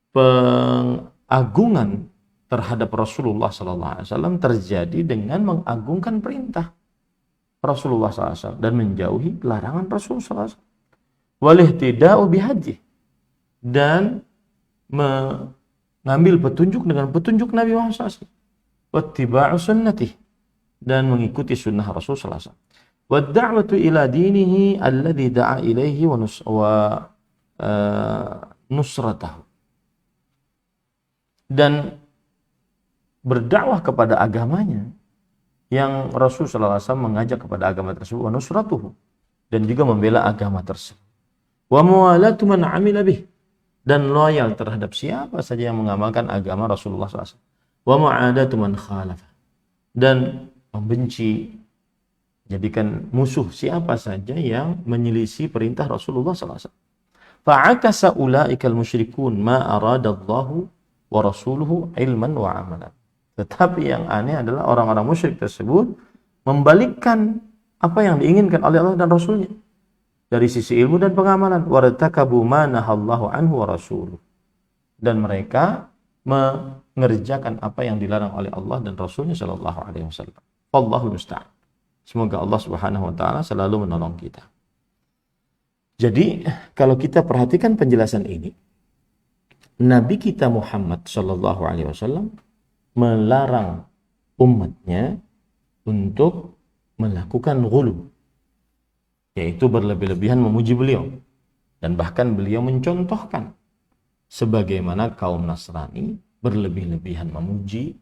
pengagungan terhadap Rasulullah sallallahu alaihi wasallam terjadi dengan mengagungkan perintah Rasulullah SAW dan menjauhi larangan Rasulullah SAW. Walihtida'u bihadih, dan mengambil petunjuk dengan petunjuk Nabi Muhammad SAW. Wattiba'u sunnatih, dan mengikuti sunnah Rasulullah SAW. Wadda'watu ila dinihi alladhi da'a ilaihi wa nusratahu. Dan berdakwah kepada agamanya yang Rasulullah SAW mengajak kepada agama tersebut, wa nusratuhu, dan juga membela agama tersebut. Wa muwalatu man 'amila bih, dan loyal terhadap siapa saja yang mengamalkan agama Rasulullah SAW. Wa mu'adatu man khalafa, dan membenci, jadikan musuh siapa saja yang menyelisih perintah Rasulullah SAW. Fa'akasa ulaikal musyrikun ma aradallahu wa rasuluhu ilman wa amalan. Tetapi yang aneh adalah orang-orang musyrik tersebut membalikkan apa yang diinginkan oleh Allah dan Rasulnya dari sisi ilmu dan pengamalan. Wartakabu ma nahallahu anhu wa rasuluh, dan mereka mengerjakan apa yang dilarang oleh Allah dan Rasulnya sallallahu alaihi wasallam. Wallahul musta'an. Semoga Allah Subhanahu wa taala selalu menolong kita. Jadi kalau kita perhatikan penjelasan ini, Nabi kita Muhammad sallallahu alaihi wasallam melarang umatnya untuk melakukan ghulu, yaitu berlebih-lebihan memuji beliau. Dan bahkan beliau mencontohkan sebagaimana kaum Nasrani berlebih-lebihan memuji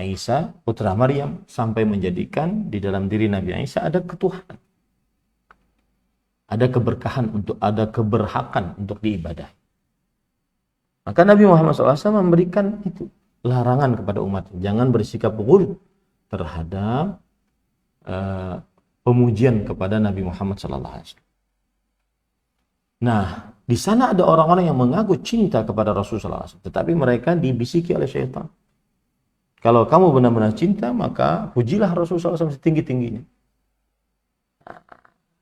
Isa putra Maryam sampai menjadikan di dalam diri Nabi Isa ada ketuhanan. Ada keberkahan ada keberhakan untuk diibadahi. Maka Nabi Muhammad SAW memberikan itu larangan kepada umat, jangan bersikap ghulu terhadap pemujian kepada Nabi Muhammad SAW. Nah, di sana ada orang-orang yang mengaku cinta kepada Rasulullah SAW, tetapi mereka dibisiki oleh syaitan. Kalau kamu benar-benar cinta, maka pujilah Rasulullah SAW setinggi-tingginya.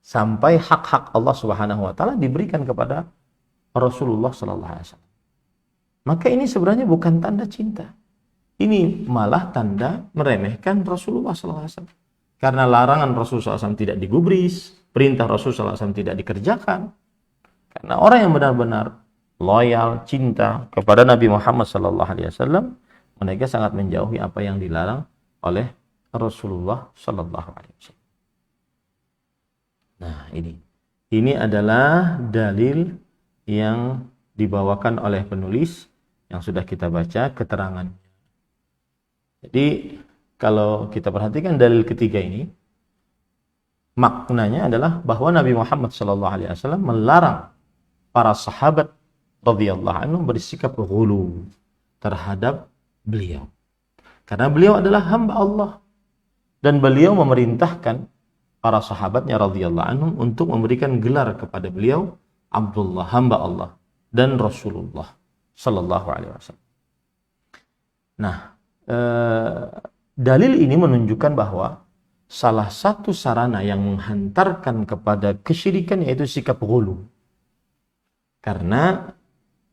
Sampai hak-hak Allah Subhanahu wa taala diberikan kepada Rasulullah SAW. Maka ini sebenarnya bukan tanda cinta. Ini malah tanda meremehkan Rasulullah SAW. Karena larangan Rasulullah SAW tidak digubris, perintah Rasulullah SAW tidak dikerjakan. Karena orang yang benar-benar loyal, cinta kepada Nabi Muhammad SAW, mereka sangat menjauhi apa yang dilarang oleh Rasulullah SAW. Nah, ini adalah dalil yang dibawakan oleh penulis yang sudah kita baca keterangannya. Jadi, kalau kita perhatikan dalil ketiga ini, maknanya adalah bahwa Nabi Muhammad SAW melarang para sahabat radhiyallahu anhum bersikap ghulu terhadap beliau. Karena beliau adalah hamba Allah dan beliau memerintahkan para sahabatnya radhiyallahu anhum untuk memberikan gelar kepada beliau Abdullah, hamba Allah, dan Rasulullah sallallahu alaihi wasallam. Nah, dalil ini menunjukkan bahwa salah satu sarana yang menghantarkan kepada kesyirikan yaitu sikap ghulu. Karena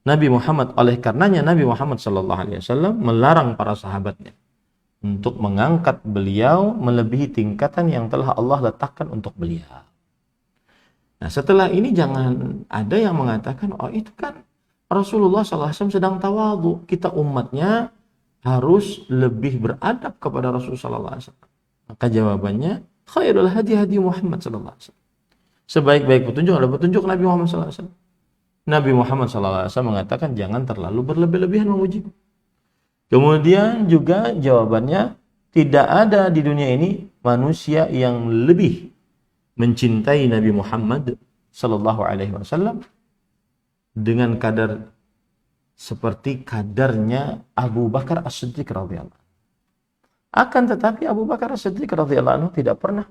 oleh karenanya Nabi Muhammad SAW melarang para sahabatnya untuk mengangkat beliau melebihi tingkatan yang telah Allah letakkan untuk beliau. Nah, setelah ini jangan ada yang mengatakan, oh itu kan Rasulullah SAW sedang tawadhu, kita umatnya harus lebih beradab kepada Rasulullah SAW. Maka jawabannya, khairul hadi Muhammad SAW. Sebaik-baik petunjuk adalah petunjuk Nabi Muhammad SAW. Nabi Muhammad SAW mengatakan jangan terlalu berlebih-lebihan memuji. Kemudian juga jawabannya, tidak ada di dunia ini manusia yang lebih mencintai Nabi Muhammad SAW dengan kadar seperti kadarnya Abu Bakar As-Siddiq radhiyallahu. Akan tetapi Abu Bakar As-Siddiq radhiyallahu tidak pernah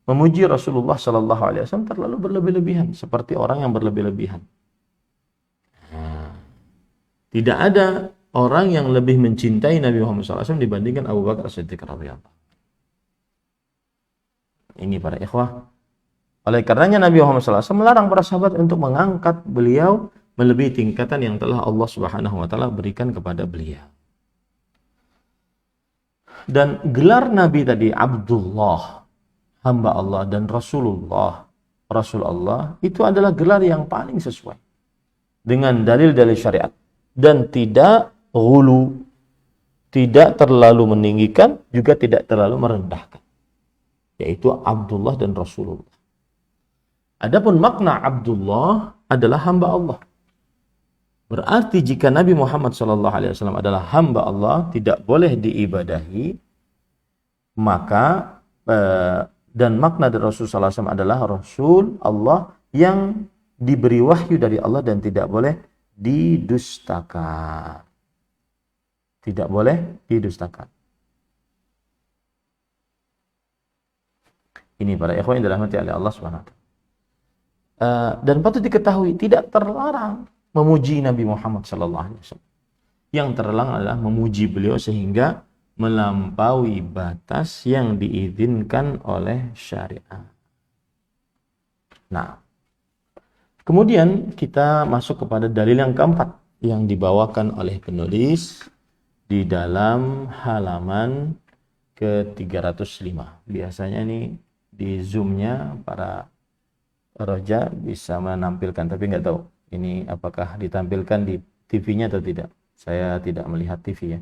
memuji Rasulullah SAW terlalu berlebih-lebihan seperti orang yang berlebih-lebihan. Tidak ada orang yang lebih mencintai Nabi Muhammad SAW dibandingkan Abu Bakar As-Siddiq radhiyallahu. Ini para ikhwah. Oleh karenanya Nabi Muhammad SAW melarang para sahabat untuk mengangkat beliau melebihi tingkatan yang telah Allah Subhanahu wa taala berikan kepada beliau. Dan gelar Nabi tadi Abdullah, hamba Allah, dan Rasulullah, Rasul Allah, itu adalah gelar yang paling sesuai dengan dalil-dalil syariat. Dan tidak ghulu, tidak terlalu meninggikan, juga tidak terlalu merendahkan, yaitu Abdullah dan Rasulullah. Adapun makna Abdullah adalah hamba Allah. Berarti jika Nabi Muhammad SAW adalah hamba Allah, tidak boleh diibadahi, maka dan makna dari Rasulullah SAW adalah Rasul Allah yang diberi wahyu dari Allah dan tidak boleh didustakan. Tidak boleh didustakan. Ini para ikhwan yang dirahmati oleh Allah Subhanahu wa taala. Dan patut diketahui tidak terlarang memuji Nabi Muhammad sallallahu alaihi wasallam. Yang terlarang adalah memuji beliau sehingga melampaui batas yang diizinkan oleh syariat. Nah, kemudian kita masuk kepada dalil yang keempat yang dibawakan oleh penulis di dalam halaman ke-305. Biasanya nih di Zoom-nya para roja bisa menampilkan, tapi nggak tahu ini apakah ditampilkan di TV-nya atau tidak. Saya tidak melihat TV ya.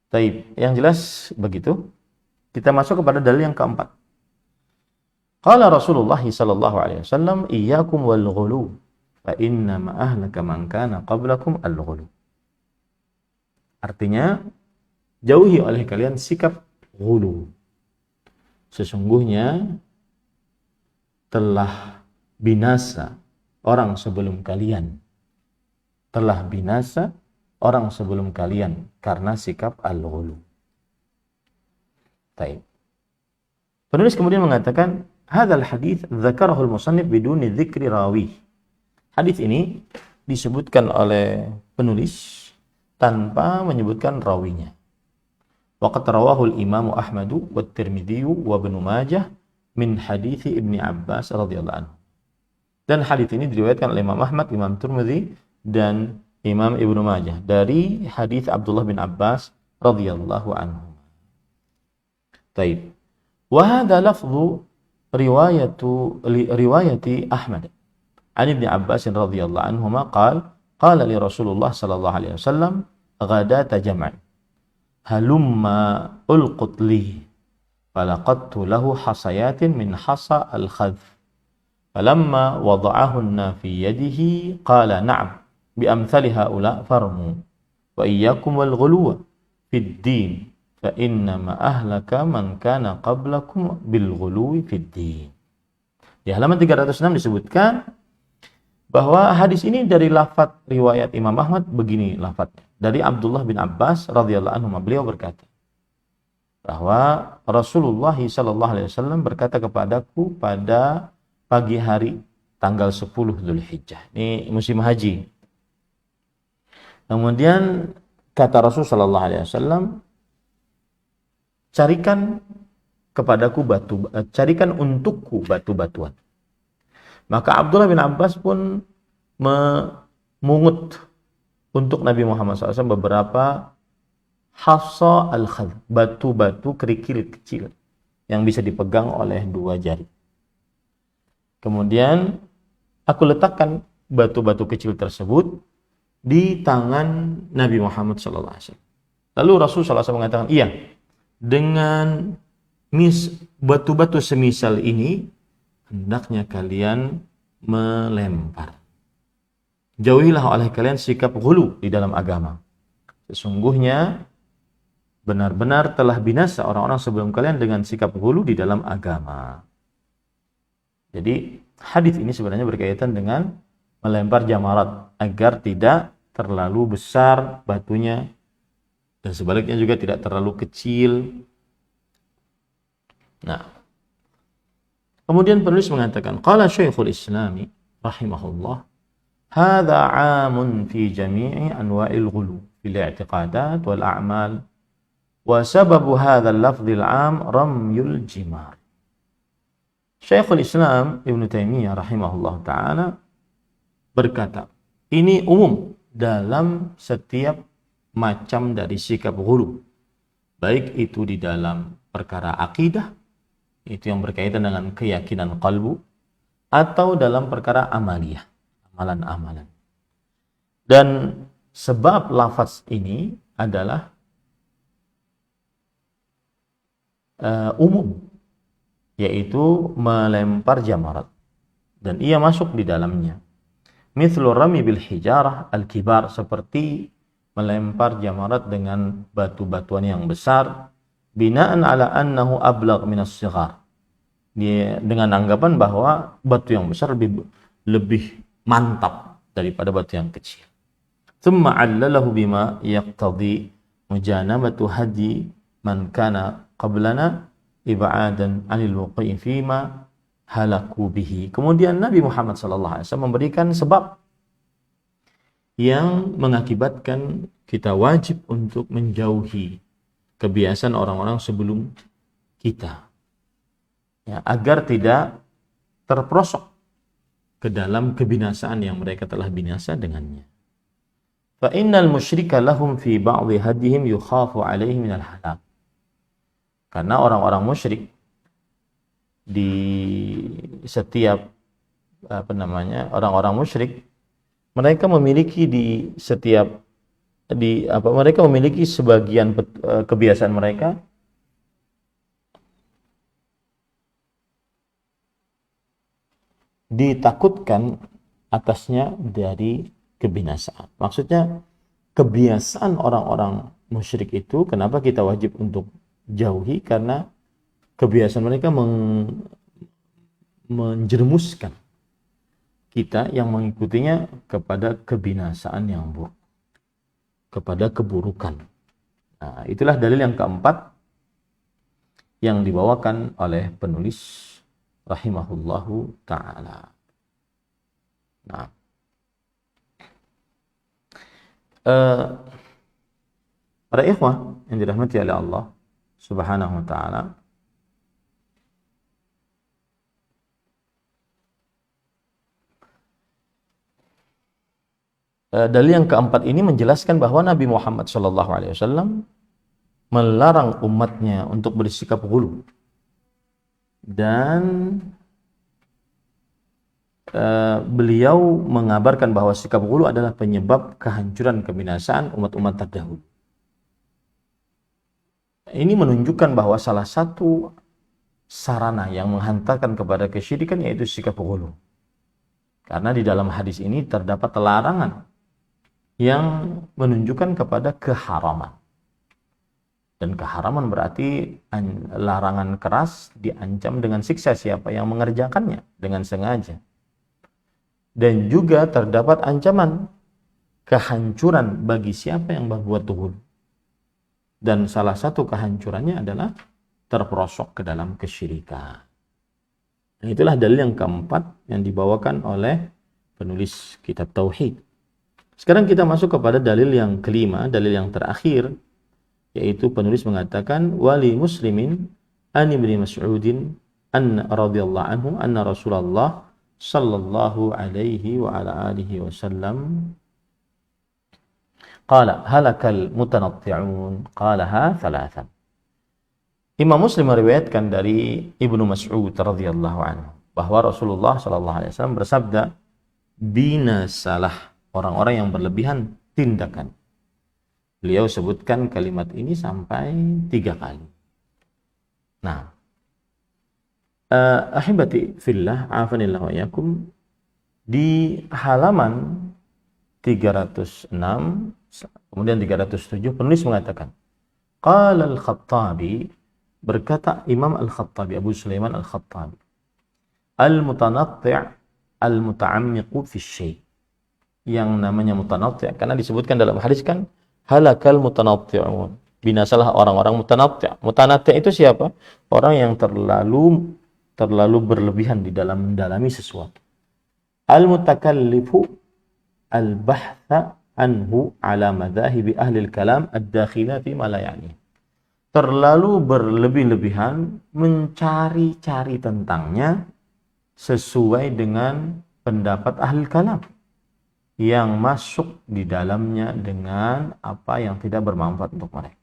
Taib, yang jelas begitu. Kita masuk kepada dalil yang keempat. Qala Rasulullah sallallahu alaihi wasallam, iyyakum wal ghulu, fa inna ma ahlaka man kana qablakum al ghulu. Artinya, jauhi oleh kalian sikap ghulu. Sesungguhnya telah binasa orang sebelum kalian. Telah binasa orang sebelum kalian karena sikap al-ghulu. Baik. Penulis kemudian mengatakan, hadzal hadits dzakarahu al-musannif biduni dzikri rawi. Hadis ini disebutkan oleh penulis tanpa menyebutkan rawinya. Waqad rawahu al-Imam Ahmad wa Tirmidzi wa Ibnu Majah min hadits Ibnu Abbas radhiyallahu anhu. Dan hadis ini diriwayatkan oleh Imam Ahmad, Imam Tirmidzi dan Imam Ibnu Majah dari hadis Abdullah bin Abbas radhiyallahu anhu. Baik. Wa hadha lafdhu riwayati Ahmad an Ibnu Abbas radhiyallahu anhuma qala li Rasulullah sallallahu alaihi wasallam ghadata jam'an halumma ulqut li falaqadtu lahu hasayatin min hasa al-khadf falamma wada'ahunna fi yadihi qala na'am bi amthali haula farmu wa iyyakum wal ghuluwa fid din fa inna ma ahlaka man kana qablakum bil ghuluwi fid din. Di halaman 306 disebutkan bahwa hadis ini dari lafaz riwayat Imam Ahmad begini lafaznya. Dari Abdullah bin Abbas radhiyallahu anhu, beliau berkata bahwa Rasulullah sallallahu alaihi wasallam berkata kepadaku pada pagi hari tanggal 10 Dzulhijjah. Ini musim haji. Kemudian kata Rasul sallallahu alaihi wasallam, carikan untukku batu-batuan. Maka Abdullah bin Abbas pun memungut untuk Nabi Muhammad SAW beberapa hasa al-khadh, batu-batu kerikil kecil yang bisa dipegang oleh dua jari. Kemudian aku letakkan batu-batu kecil tersebut di tangan Nabi Muhammad SAW. Lalu Rasul SAW mengatakan, iya, dengan batu-batu semisal ini hendaknya kalian melempar. Jauhilah oleh kalian sikap ghulu di dalam agama. Sesungguhnya benar-benar telah binasa orang-orang sebelum kalian dengan sikap ghulu di dalam agama. Jadi hadis ini sebenarnya berkaitan dengan melempar jamarat agar tidak terlalu besar batunya dan sebaliknya juga tidak terlalu kecil. Nah, kemudian penulis mengatakan, qala Syekhul Islami rahimahullah, hadza 'amun fi jami'i anwa'il ghulu fil i'tiqadat wal a'mal wa sababu hadza al-lafdh al-'am ramyul jimar. Syekhul Islam Ibnu Taimiyah rahimahullah taala berkata, ini umum dalam setiap macam dari sikap ghulu, baik itu di dalam perkara akidah, itu yang berkaitan dengan keyakinan qalbu, atau dalam perkara amaliyah, amalan-amalan. Dan sebab lafaz ini adalah umum, yaitu melempar jamarat, dan ia masuk di dalamnya. Mithlu rami bil hijarah al-kibar, seperti melempar jamarat dengan batu-batuan yang besar, binaan ala annahu ablagh min as-sighar. Dia dengan anggapan bahwa batu yang besar lebih mantap daripada batu yang kecil. Tsumma 'allalahu bima yaqtadi mujanabatu hadi man kana qablana ib'adan 'anil wuqi' fima halaku bihi. Kemudian Nabi Muhammad sallallahu alaihi wasallam memberikan sebab yang mengakibatkan kita wajib untuk menjauhi kebiasaan orang-orang sebelum kita, ya, agar tidak terperosok ke dalam kebinasaan yang mereka telah binasa dengannya. Fa innal musyrika lahum fi ba'dhi hadihim yukhafu alaihi minal halak. Karena orang-orang musyrik di setiap orang-orang musyrik, mereka memiliki mereka memiliki sebagian kebiasaan mereka ditakutkan atasnya dari kebinasaan. Maksudnya kebiasaan orang-orang musyrik itu kenapa kita wajib untuk jauhi, karena kebiasaan mereka menjerumuskan kita yang mengikutinya kepada kebinasaan yang buruk, kepada keburukan. Nah, itulah dalil yang keempat yang dibawakan oleh penulis rahimahullahu ta'ala. Nah, para ikhwah yang dirahmati oleh Allah subhanahu wa ta'ala, dalil yang keempat ini menjelaskan bahwa Nabi Muhammad SAW melarang umatnya untuk bersikap ghulu, dan beliau mengabarkan bahwa sikap ghulu adalah penyebab kehancuran kebinasaan umat-umat terdahulu. Ini menunjukkan bahwa salah satu sarana yang menghantarkan kepada kesyirikan yaitu sikap ghulu. Karena di dalam hadis ini terdapat larangan yang menunjukkan kepada keharaman. Dan keharaman berarti larangan keras, diancam dengan siksa siapa yang mengerjakannya dengan sengaja. Dan juga terdapat ancaman kehancuran bagi siapa yang berbuat ghulu. Dan salah satu kehancurannya adalah terperosok ke dalam kesyirikan. Nah, itulah dalil yang keempat yang dibawakan oleh penulis kitab Tauhid. Sekarang kita masuk kepada dalil yang kelima, dalil yang terakhir, yaitu penulis mengatakan wali muslimin an ibni Mas'udin anna radhiyallahu anhu anna Rasulullah sallallahu alaihi wa ala alihi wasallam qala halakal mutanatti'un qalaha thalathan. Imam Muslim meriwayatkan dari Ibnu Mas'ud radhiyallahu anhu bahwa Rasulullah sallallahu alaihi wasallam bersabda, binasalah orang-orang yang berlebihan tindakan. Beliau sebutkan kalimat ini sampai 3 kali. Nah, ahibati fillah, afanillah wa yakum, di halaman 306 kemudian 307 penulis mengatakan, qala al-Khattabi, berkata Imam Al-Khattabi, Abu Sulaiman Al-Khattabi, al-mutanatti' al-muta'ammiqu fi syai'. Yang namanya mutanatti' karena disebutkan dalam hadis kan halakal mutanatti'un, binasalah orang-orang mutanatti'. Mutanatti' itu siapa? Orang yang terlalu berlebihan di dalam mendalami sesuatu. Al-mutakallifu al-bahtha anhu ala madhahibi ahli al-kalam ad-dakhila fi ma la ya'ni. Terlalu berlebih-lebihan mencari-cari tentangnya sesuai dengan pendapat ahli kalam yang masuk di dalamnya dengan apa yang tidak bermanfaat untuk mereka.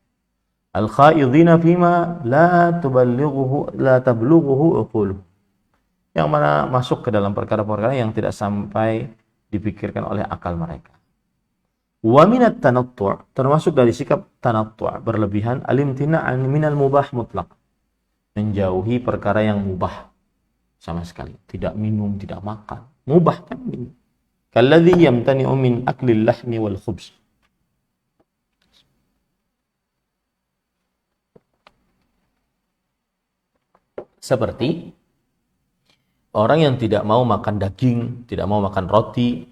Al-khaidina fima la tablughuhu uquluh. Yang mana masuk ke dalam perkara-perkara yang tidak sampai dipikirkan oleh akal mereka. Wa minat tanattu', termasuk dari sikap tanattu', berlebihan, alimtina'an minal mubah mutlaq, menjauhi perkara yang mubah sama sekali, tidak minum, tidak makan, mubah kan minum. Kalladzi yamtani'u min aklil lahmi wal khubz. Seperti orang yang tidak mau makan daging, tidak mau makan roti,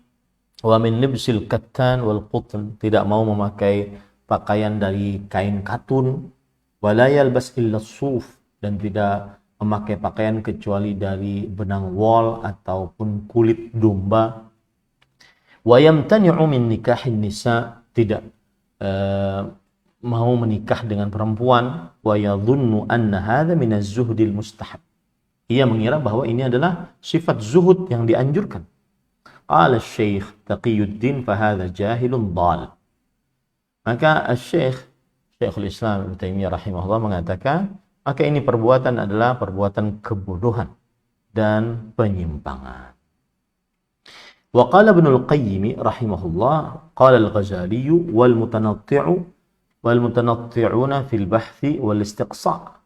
wa min libsil kattan wal qutn, tidak mau memakai pakaian dari kain katun, wa la yalbas illa suf, dan tidak memakai pakaian kecuali dari benang wol ataupun kulit domba. Wa yamtani'u min nikahin nisa, tidak mau menikah dengan perempuan. Wa yadhunnu anna hadha min az-zuhdil mustahab, ia mengira bahwa ini adalah sifat zuhud yang dianjurkan. Qala Syekh Taqiyuddin fahadha jahilun dhal. Maka Syekhul Islam Ibnu Taimiyah rahimahullah mengatakan, maka ini perbuatan adalah perbuatan kebodohan dan penyimpangan. Wa qala Ibnul Qayyim rahimahullah, qala Al-Ghazali wal mutanatti'una fil bahthi wal istiqsa'.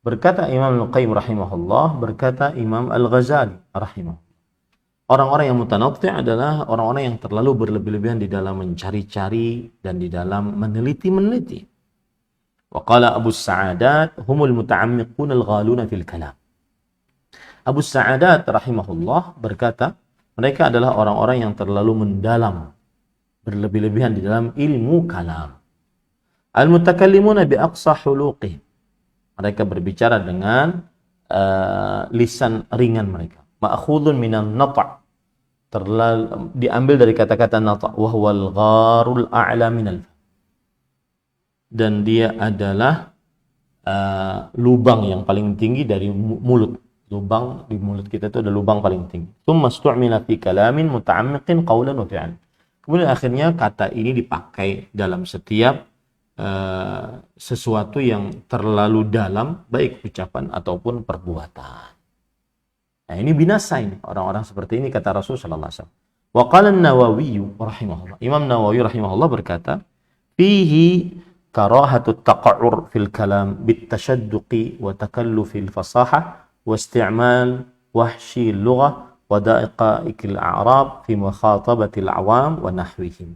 Berkata Imam Al-Qayyim rahimahullah, berkata Imam Al-Ghazali rahimahullah. Orang-orang yang mutanatti' adalah orang-orang yang terlalu berlebih-lebihan di dalam mencari-cari dan di dalam meneliti-meneliti. Wa qala Abu Sa'adat humul muta'ammiqun al-ghaluna fil kalam. Abu Sa'adat rahimahullah berkata, mereka adalah orang-orang yang terlalu mendalam, berlebih-lebihan di dalam ilmu kalam. Al-mutakallimuna bi aqsa huluqihim. Mereka berbicara dengan lisan ringan mereka. Ma'khudun minan nata'. Diambil dari kata-kata nata', wa huwal gharul a'la minal. Dan dia adalah lubang yang paling tinggi dari mulut. Lubang di mulut kita itu ada lubang paling tinggi. Tsumma stu'mila fi kalamin muta'ammiqin qawlan wa fi'lan. Kemudian akhirnya kata ini dipakai dalam setiap sesuatu yang terlalu dalam, baik ucapan ataupun perbuatan. Nah, ini binasa ini orang-orang seperti ini, kata Rasul sallallahu alaihi wasallam. Wa qala an-Nawawi rahimahullah. Imam Nawawi rahimahullah berkata, fihi karahatut taqa'ur fil kalam bit tashadduqi wa takallufil fasahah wa isti'mal wahshi lughah wa da'iqa'ikil a'rab fi mukhatabatil awam wa nahwihim.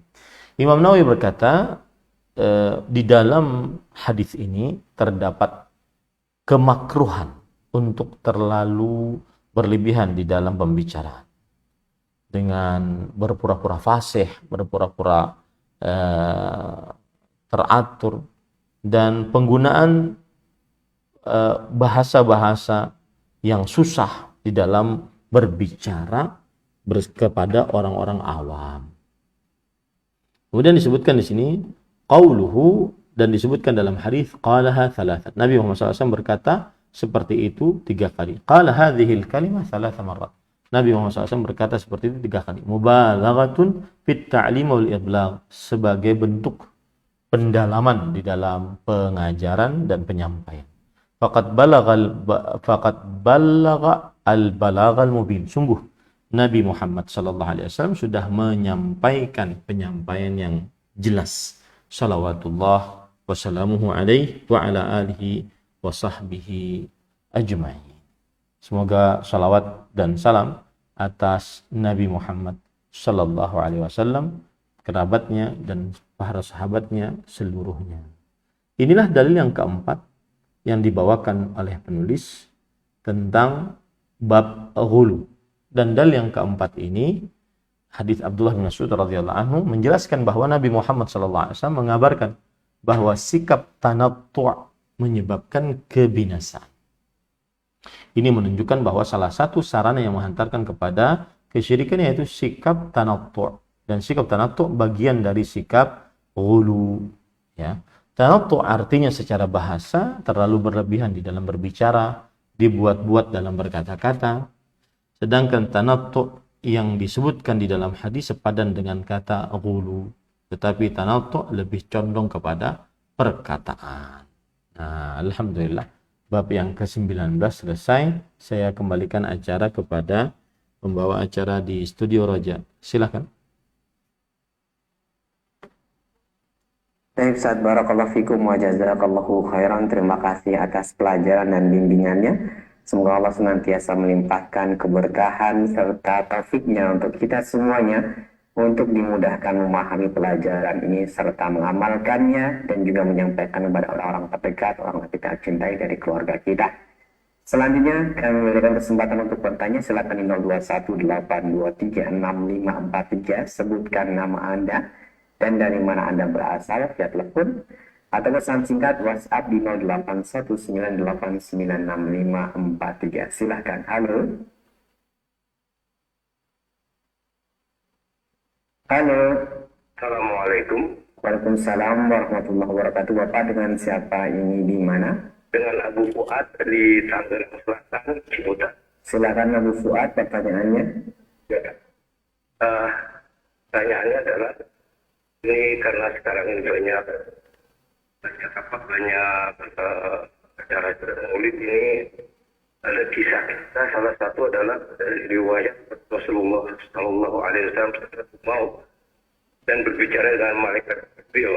Imam Nawawi berkata, di dalam hadis ini terdapat kemakruhan untuk terlalu berlebihan di dalam pembicaraan dengan berpura-pura fasih, berpura-pura teratur, dan penggunaan bahasa-bahasa yang susah di dalam berbicara kepada orang-orang awam. Kemudian disebutkan di sini qauluhu, dan disebutkan dalam hadis qalaha thalathan. Nabi Muhammad SAW berkata seperti itu 3 kali. Qala hadhil kalimah thalatha marrat. Nabi Muhammad SAW berkata seperti itu 3 kali. Mubalaghatun fit ta'lim wal iblagh, sebagai bentuk pendalaman di dalam pengajaran dan penyampaian. Faqad balagha al-balaghal mubin. Sungguh Nabi Muhammad SAW sudah menyampaikan penyampaian yang jelas. Salawatullah wassalamuhu alaihi wa ala alihi wa sahbihi ajma'in. Semoga salawat dan salam atas Nabi Muhammad sallallahu alaihi wasallam, kerabatnya dan para sahabatnya seluruhnya. Inilah dalil yang keempat yang dibawakan oleh penulis tentang bab ghulu. Dan dalil yang keempat ini, hadis Abdullah bin Mas'ud radhiyallahu anhu menjelaskan bahwa Nabi Muhammad sallallahu alaihi wasallam mengabarkan bahwa sikap tanattu' menyebabkan kebinasaan. Ini menunjukkan bahwa salah satu sarana yang menghantarkan kepada kesyirikan yaitu sikap tanattu', dan sikap tanattu' bagian dari sikap ghulu, ya. Tanattu' artinya secara bahasa terlalu berlebihan di dalam berbicara, dibuat-buat dalam berkata-kata. Sedangkan tanattu' yang disebutkan di dalam hadis sepadan dengan kata ghulu, tetapi tanattu' lebih condong kepada perkataan. Nah, alhamdulillah bab yang ke-19 selesai. Saya kembalikan acara kepada pembawa acara di Studio Roja. Silakan. Baik, Ustaz, barakallahu fikum wa jazakallahu khairan. Terima kasih atas pelajaran dan bimbingannya. Semoga Allah senantiasa melimpahkan keberkahan serta taufiknya untuk kita semuanya untuk dimudahkan memahami pelajaran ini serta mengamalkannya dan juga menyampaikan kepada orang-orang terdekat, orang yang kita cintai dari keluarga kita. Selanjutnya kami memberikan kesempatan untuk bertanya. Silakan di 0218236543, sebutkan nama Anda dan dari mana Anda berasal via telepon atau pesan singkat WhatsApp di 0819896543. Silahkan. Halo. Halo. Assalamualaikum. Waalaikumsalam warahmatullahi wabarakatuh. Bapak dengan siapa ini di mana? Dengan Abu Fuad di Tangerang Selatan, Ciputat. Silakan Abu Fuad, pertanyaannya. Ya. Pertanyaannya adalah, ini karena sekarang ini banyak acara maulid ini, ada kisah. Salah satu adalah dari riwayat Rasulullah Sallallahu Alaihi Wasallam mau dan berbicara dengan malaikat Jibril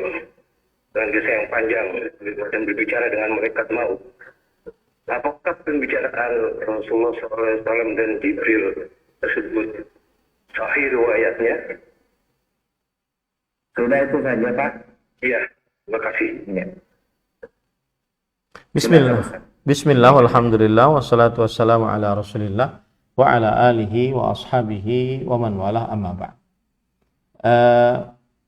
dengan kisah yang panjang dan berbicara dengan malaikat maut. apakah pembicaraan Rasulullah SAW dan Jibril tersebut sahih riwayatnya? Sudah itu saja, Pak. Iya, terima kasih. Ya. Bismillah. Bismillah, walhamdulillah, wassalatu wassalamu ala rasulillah wa ala alihi wa ashabihi wa man walah, amma ba'd.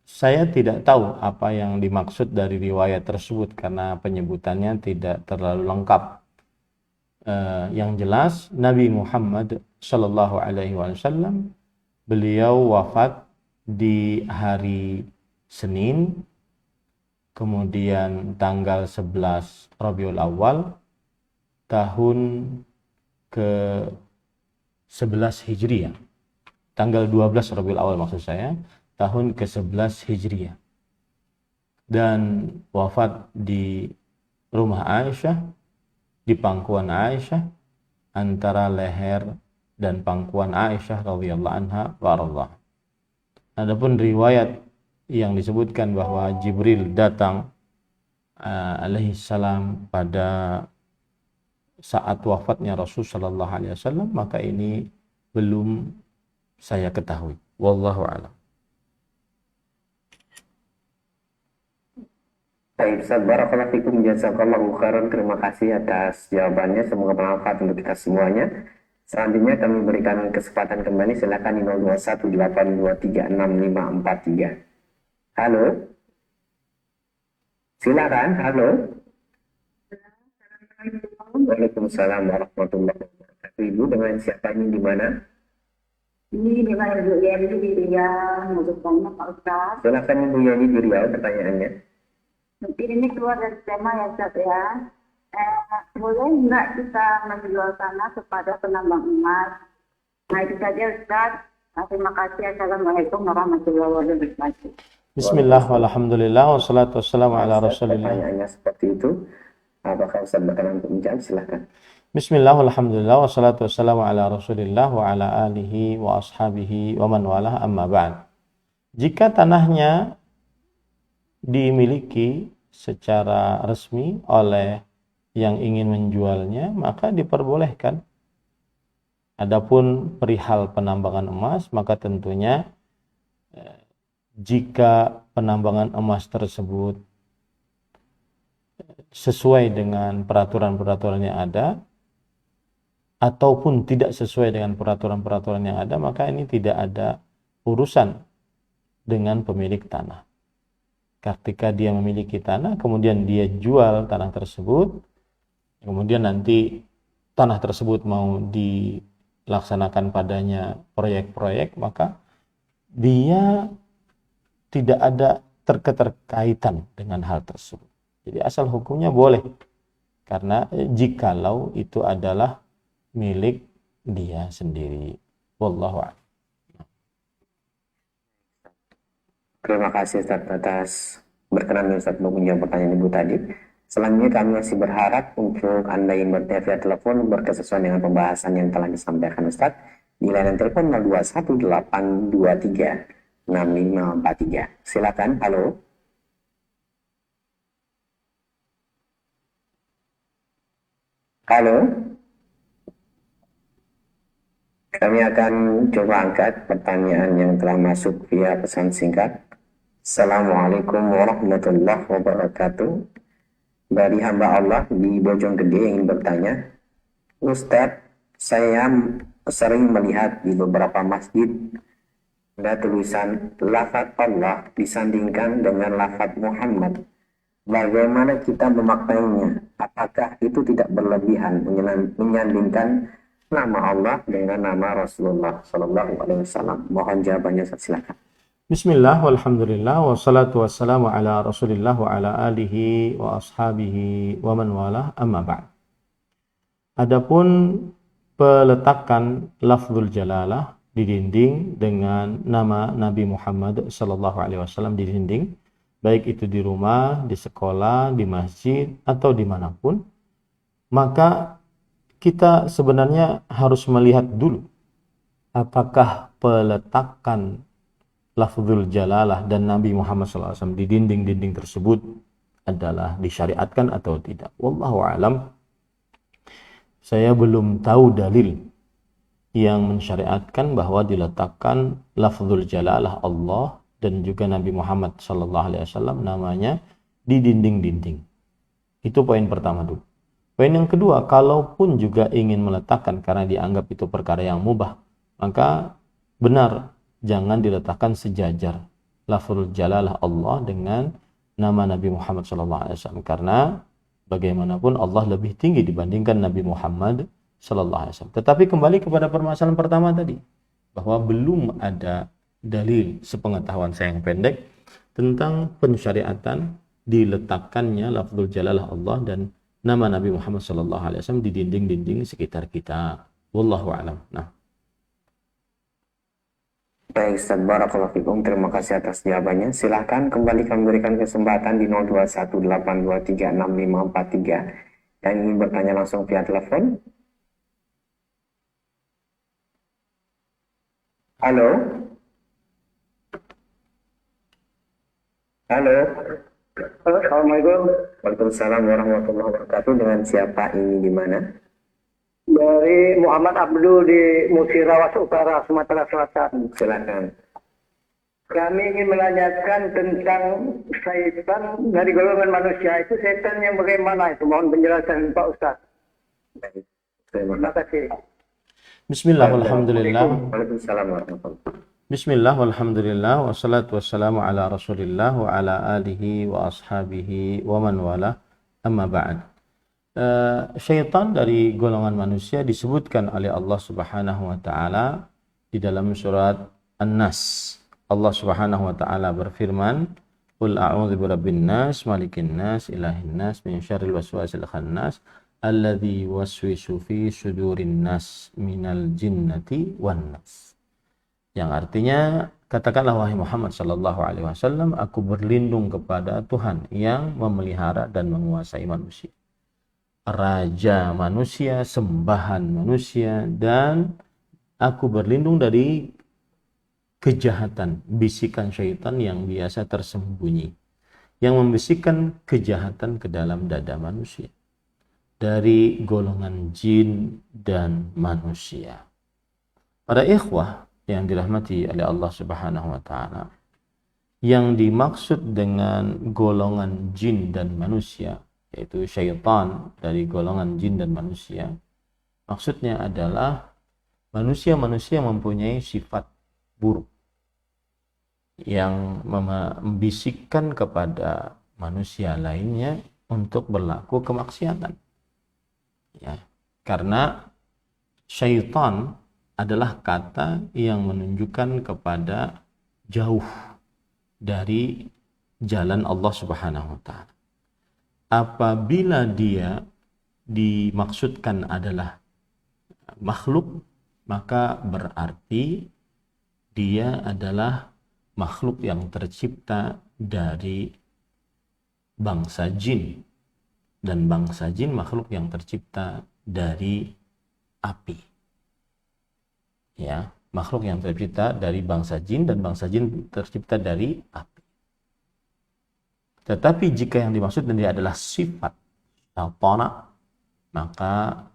Saya tidak tahu apa yang dimaksud dari riwayat tersebut karena penyebutannya tidak terlalu lengkap. Yang jelas Nabi Muhammad Sallallahu Alaihi Wasallam beliau wafat di hari Senin, kemudian tanggal 11 Rabiul Awal tahun ke-11 Hijriah, tanggal 12 Rabiul Awal maksud saya, tahun ke-11 Hijriah, dan wafat di rumah Aisyah, di pangkuan Aisyah, antara leher dan pangkuan Aisyah radhiyallahu anha warallah. Adapun riwayat yang disebutkan bahwa Jibril datang alaihi salam pada saat wafatnya Rasul sallallahu alaihi wasallam, maka ini belum saya ketahui. Wallahu a'lam. Baik, Ustaz, barakallahu fikum, jazakallahu khairan. Terima kasih atas jawabannya, semoga bermanfaat untuk kita semuanya. Selanjutnya kami berikan kesempatan kembali, silakan di 0218236543. Halo. Silakan, halo. Waalaikumsalam warahmatullahi wabarakatuh. Ibu, dengan siapa ini, di mana? Ini dengan Ibu Yani di Riau, menurut banyak Pak Ustaz. Silakan Ibu Yani di Riau, pertanyaannya. Mungkin ini keluar dari tema ya Ustaz ya. Boleh nggak kita menjual tanah kepada penambang emas? Nah itu saja Ustaz. Terima kasih. Assalamualaikum warahmatullahi wabarakatuh. Bismillah, walhamdulillah, wassalatu wassalamu ala rasulillah. Pertanyaannya seperti itu. Apakah Ustaz berkenan untuk menjawab? Silakan. Bismillah, walhamdulillah, wassalatu wassalamu ala rasulillah wa ala alihi wa ashabihi wa man walah, amma ba'd. Jika tanahnya dimiliki secara resmi oleh yang ingin menjualnya, maka diperbolehkan. Adapun perihal penambangan emas, maka tentunya jika penambangan emas tersebut sesuai dengan peraturan-peraturan yang ada ataupun tidak sesuai dengan peraturan-peraturan yang ada, maka ini tidak ada urusan dengan pemilik tanah. Ketika dia memiliki tanah, kemudian dia jual tanah tersebut, kemudian nanti tanah tersebut mau dilaksanakan padanya proyek-proyek, maka dia tidak ada keterkaitan dengan hal tersebut. Jadi asal hukumnya boleh, karena jikalau itu adalah milik dia sendiri. Wallahu a'lam. Terima kasih Ustaz atas berkenan Ustaz menjawab pertanyaan Ibu tadi. Selanjutnya kami masih berharap untuk Anda yang bertanya via telepon berkesesuaian dengan pembahasan yang telah disampaikan Ustaz di layanan telepon 0218236543. Silakan, halo. Halo. Kami akan coba angkat pertanyaan yang telah masuk via pesan singkat. Assalamualaikum warahmatullahi wabarakatuh. Dari hamba Allah di Bojonggede ingin bertanya, Ustadz, saya sering melihat di beberapa masjid ada tulisan lafaz Allah disandingkan dengan lafaz Muhammad. Bagaimana kita memaknainya? Apakah itu tidak berlebihan menyandingkan nama Allah dengan nama Rasulullah Sallallahu Alaihi Wasallam? Mohon jawabannya, silakan. Bismillah, walhamdulillah, wassalatu wassalamu ala rasulillah wa ala alihi wa ashabihi wa man walah, amma ba'd. Adapun peletakan lafzul jalalah di dinding dengan nama Nabi Muhammad sallallahu alaihi wasallam di dinding, baik itu di rumah, di sekolah, di masjid, atau dimanapun, maka kita sebenarnya harus melihat dulu apakah peletakan lafzul jalalah dan Nabi Muhammad SAW di dinding-dinding tersebut adalah disyariatkan atau tidak. Wallahu alam. saya belum tahu dalil yang mensyariatkan bahwa diletakkan lafzul jalalah Allah dan juga Nabi Muhammad SAW namanya di dinding-dinding. Itu poin pertama dulu. Poin yang kedua, kalaupun juga ingin meletakkan karena dianggap itu perkara yang mubah, maka benar jangan diletakkan sejajar lafzul jalalah Allah dengan nama Nabi Muhammad SAW, karena bagaimanapun Allah lebih tinggi dibandingkan Nabi Muhammad SAW. Tetapi kembali kepada permasalahan pertama tadi, bahwa belum ada dalil sepengetahuan saya yang pendek tentang pensyariatan diletakkannya lafzul jalalah Allah dan nama Nabi Muhammad SAW di dinding-dinding sekitar kita. Wallahu a'lam. Nah. Baik Ustaz, barakallahu fikum. Terima kasih atas jawabannya. Silahkan kembali kami berikan kesempatan di 0218236543 yang ingin bertanya langsung via telepon. Halo? Halo? Assalamualaikum. Waalaikumsalam warahmatullahi wabarakatuh. Dengan siapa ini di mana? Dari Muhammad Abdul di Musirawas Utara, Sumatera Selatan. Silakan. Kami ingin menanyakan tentang syaitan dari golongan manusia. Itu setan yang bagaimana itu? Mohon penjelasan Pak Ustaz. Baik. Terima kasih. Bismillah, walhamdulillah. Waalaikumsalam warahmatullahi wabarakatuh. Bismillah, walhamdulillah, wassalatu wassalamu ala rasulillah wa ala alihi wa ashabihi wa man wala, amma ba'd. Syaitan dari golongan manusia disebutkan oleh Allah Subhanahu wa taala di dalam surat An-Nas. Allah Subhanahu wa taala berfirman, "Qul a'udzu birabbin nas, malikin nas, ilahin nas, min syarril waswasil khannas, alladzi yuwaswisu fi sudurin nas minal jinnati wan nas." Yang artinya, katakanlah wahai Muhammad sallallahu alaihi wasallam, aku berlindung kepada Tuhan yang memelihara dan menguasai manusia, raja manusia, sembahan manusia, dan aku berlindung dari kejahatan bisikan syaitan yang biasa tersembunyi, yang membisikkan kejahatan ke dalam dada manusia dari golongan jin dan manusia. Para ikhwah yang dirahmati oleh Allah Subhanahu wa taala, yang dimaksud dengan golongan jin dan manusia, yaitu syaitan dari golongan jin dan manusia, maksudnya adalah manusia-manusia yang mempunyai sifat buruk yang membisikkan kepada manusia lainnya untuk berlaku kemaksiatan. Ya, karena syaitan adalah kata yang menunjukkan kepada jauh dari jalan Allah Subhanahu wa taala. Apabila dia dimaksudkan adalah makhluk, maka berarti dia adalah makhluk yang tercipta dari bangsa jin, dan bangsa jin makhluk yang tercipta dari api. Ya, makhluk yang tercipta dari bangsa jin dan bangsa jin tercipta dari api. Tetapi jika yang dimaksud dia adalah sifat syaitana, maka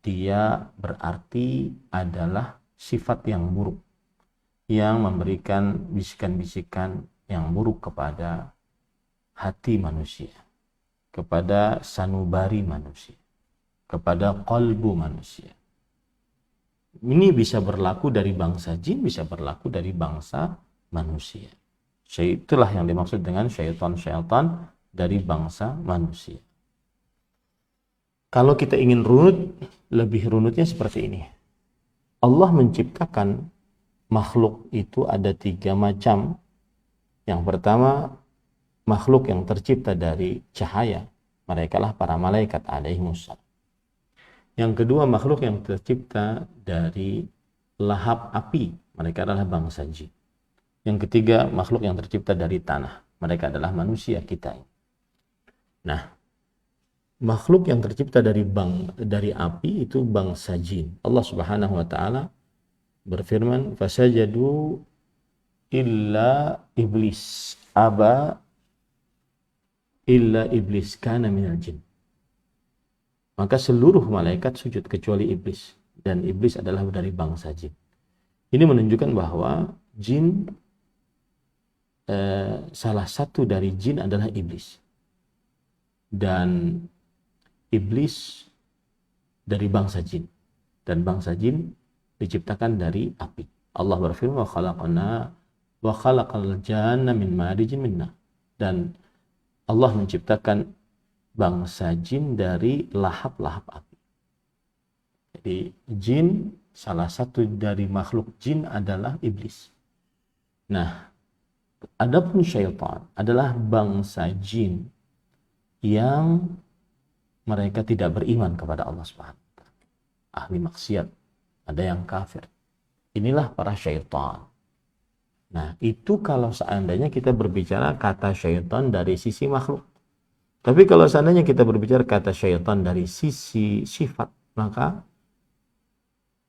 dia berarti adalah sifat yang buruk, yang memberikan bisikan-bisikan yang buruk kepada hati manusia, kepada sanubari manusia, kepada qalbu manusia. Ini bisa berlaku dari bangsa jin, bisa berlaku dari bangsa manusia. Itulah yang dimaksud dengan syaitan-syaitan dari bangsa manusia. Kalau kita ingin runut, lebih runutnya seperti ini. Allah menciptakan makhluk itu ada 3 macam. Yang pertama, makhluk yang tercipta dari cahaya. Mereka lah para malaikat alaihimussalam. Yang kedua, makhluk yang tercipta dari lahap api. Mereka adalah bangsa jin. Yang ketiga, makhluk yang tercipta dari tanah. Mereka adalah manusia kita. Nah, makhluk yang tercipta dari api itu bangsa jin. Allah Subhanahu wa taala berfirman, "Fasajadu illa iblis aba illa iblis kana minal jin." maka seluruh malaikat sujud kecuali iblis, dan iblis adalah dari bangsa jin. Ini menunjukkan bahwa jin, salah satu dari jin adalah iblis, dan iblis dari bangsa jin, dan bangsa jin diciptakan dari api. Allah berfirman, wa khalaqal janna min marijin min nar, dan Allah menciptakan bangsa jin dari lahap-lahap api. Jadi jin, salah satu dari makhluk jin adalah iblis. Nah, adapun syaitan adalah bangsa jin yang mereka tidak beriman kepada Allah Subhanahu wa taala. Ahli maksiat, ada yang kafir. Inilah para syaitan. Nah, itu kalau seandainya kita berbicara kata syaitan dari sisi makhluk. Tapi kalau seandainya kita berbicara kata syaitan dari sisi sifat, maka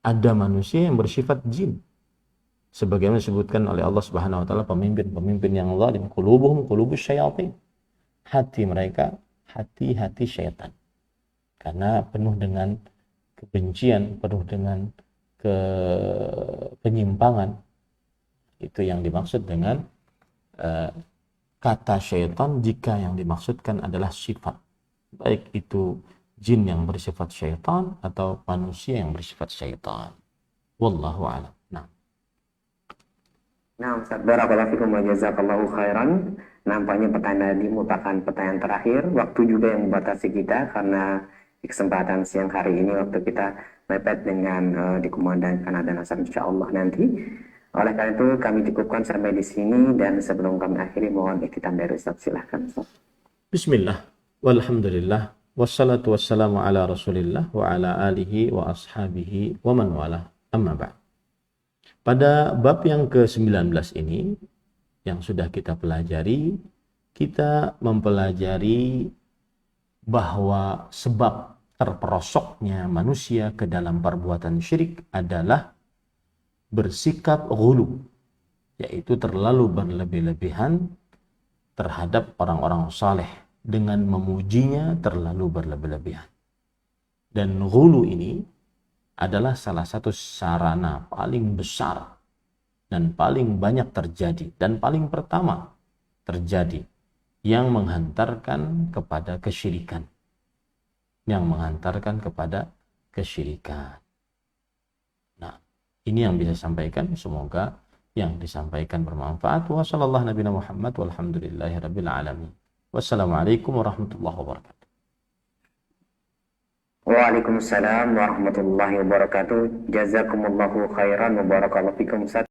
ada manusia yang bersifat jin. Sebagaimana disebutkan oleh Allah Subhanahu wa taala, pemimpin-pemimpin yang zalim, qulubuhum qulubus syayatin. Hati mereka hati-hati syaitan. Karena penuh dengan kebencian, penuh dengan penyimpangan. Itu yang dimaksud dengan kata syaitan jika yang dimaksudkan adalah sifat. Baik itu jin yang bersifat syaitan atau manusia yang bersifat syaitan. Wallahu a'lam. Nah, Ustaz, barakallahu fikum wa jazakallahu khairan. Nampaknya pertanyaan ini merupakan pertanyaan terakhir. Waktu juga yang membatasi kita, karena di kesempatan siang hari ini waktu kita mepet dengan dikumandangkan adzan asar insyaallah nanti. Oleh karena itu kami cukupkan sampai di sini, dan sebelum kami akhiri mohon ikhtitam dari Ustaz, silahkan Ustaz. Bismillah, walhamdulillah, wassalatu wassalamu ala rasulillah wa ala alihi wa ashabihi wa man wala, amma ba'd. Pada bab yang ke-19 ini yang sudah kita pelajari, kita mempelajari bahwa sebab terperosoknya manusia ke dalam perbuatan syirik adalah bersikap ghulu, yaitu terlalu berlebih-lebihan terhadap orang-orang saleh dengan memujinya terlalu berlebih-lebihan. Dan ghulu ini adalah salah satu sarana paling besar dan paling banyak terjadi dan paling pertama terjadi yang menghantarkan kepada kesyirikan. Nah, ini yang bisa sampaikan, semoga yang disampaikan bermanfaat. Wa sallallahu nabiyana Muhammad walhamdulillahi rabbil alamin. Wassalamualaikum warahmatullahi wabarakatuh. Waalaikumsalam warahmatullahi wabarakatuh. Jazakumullahu khairan wa barakallahu fikum Ustaz.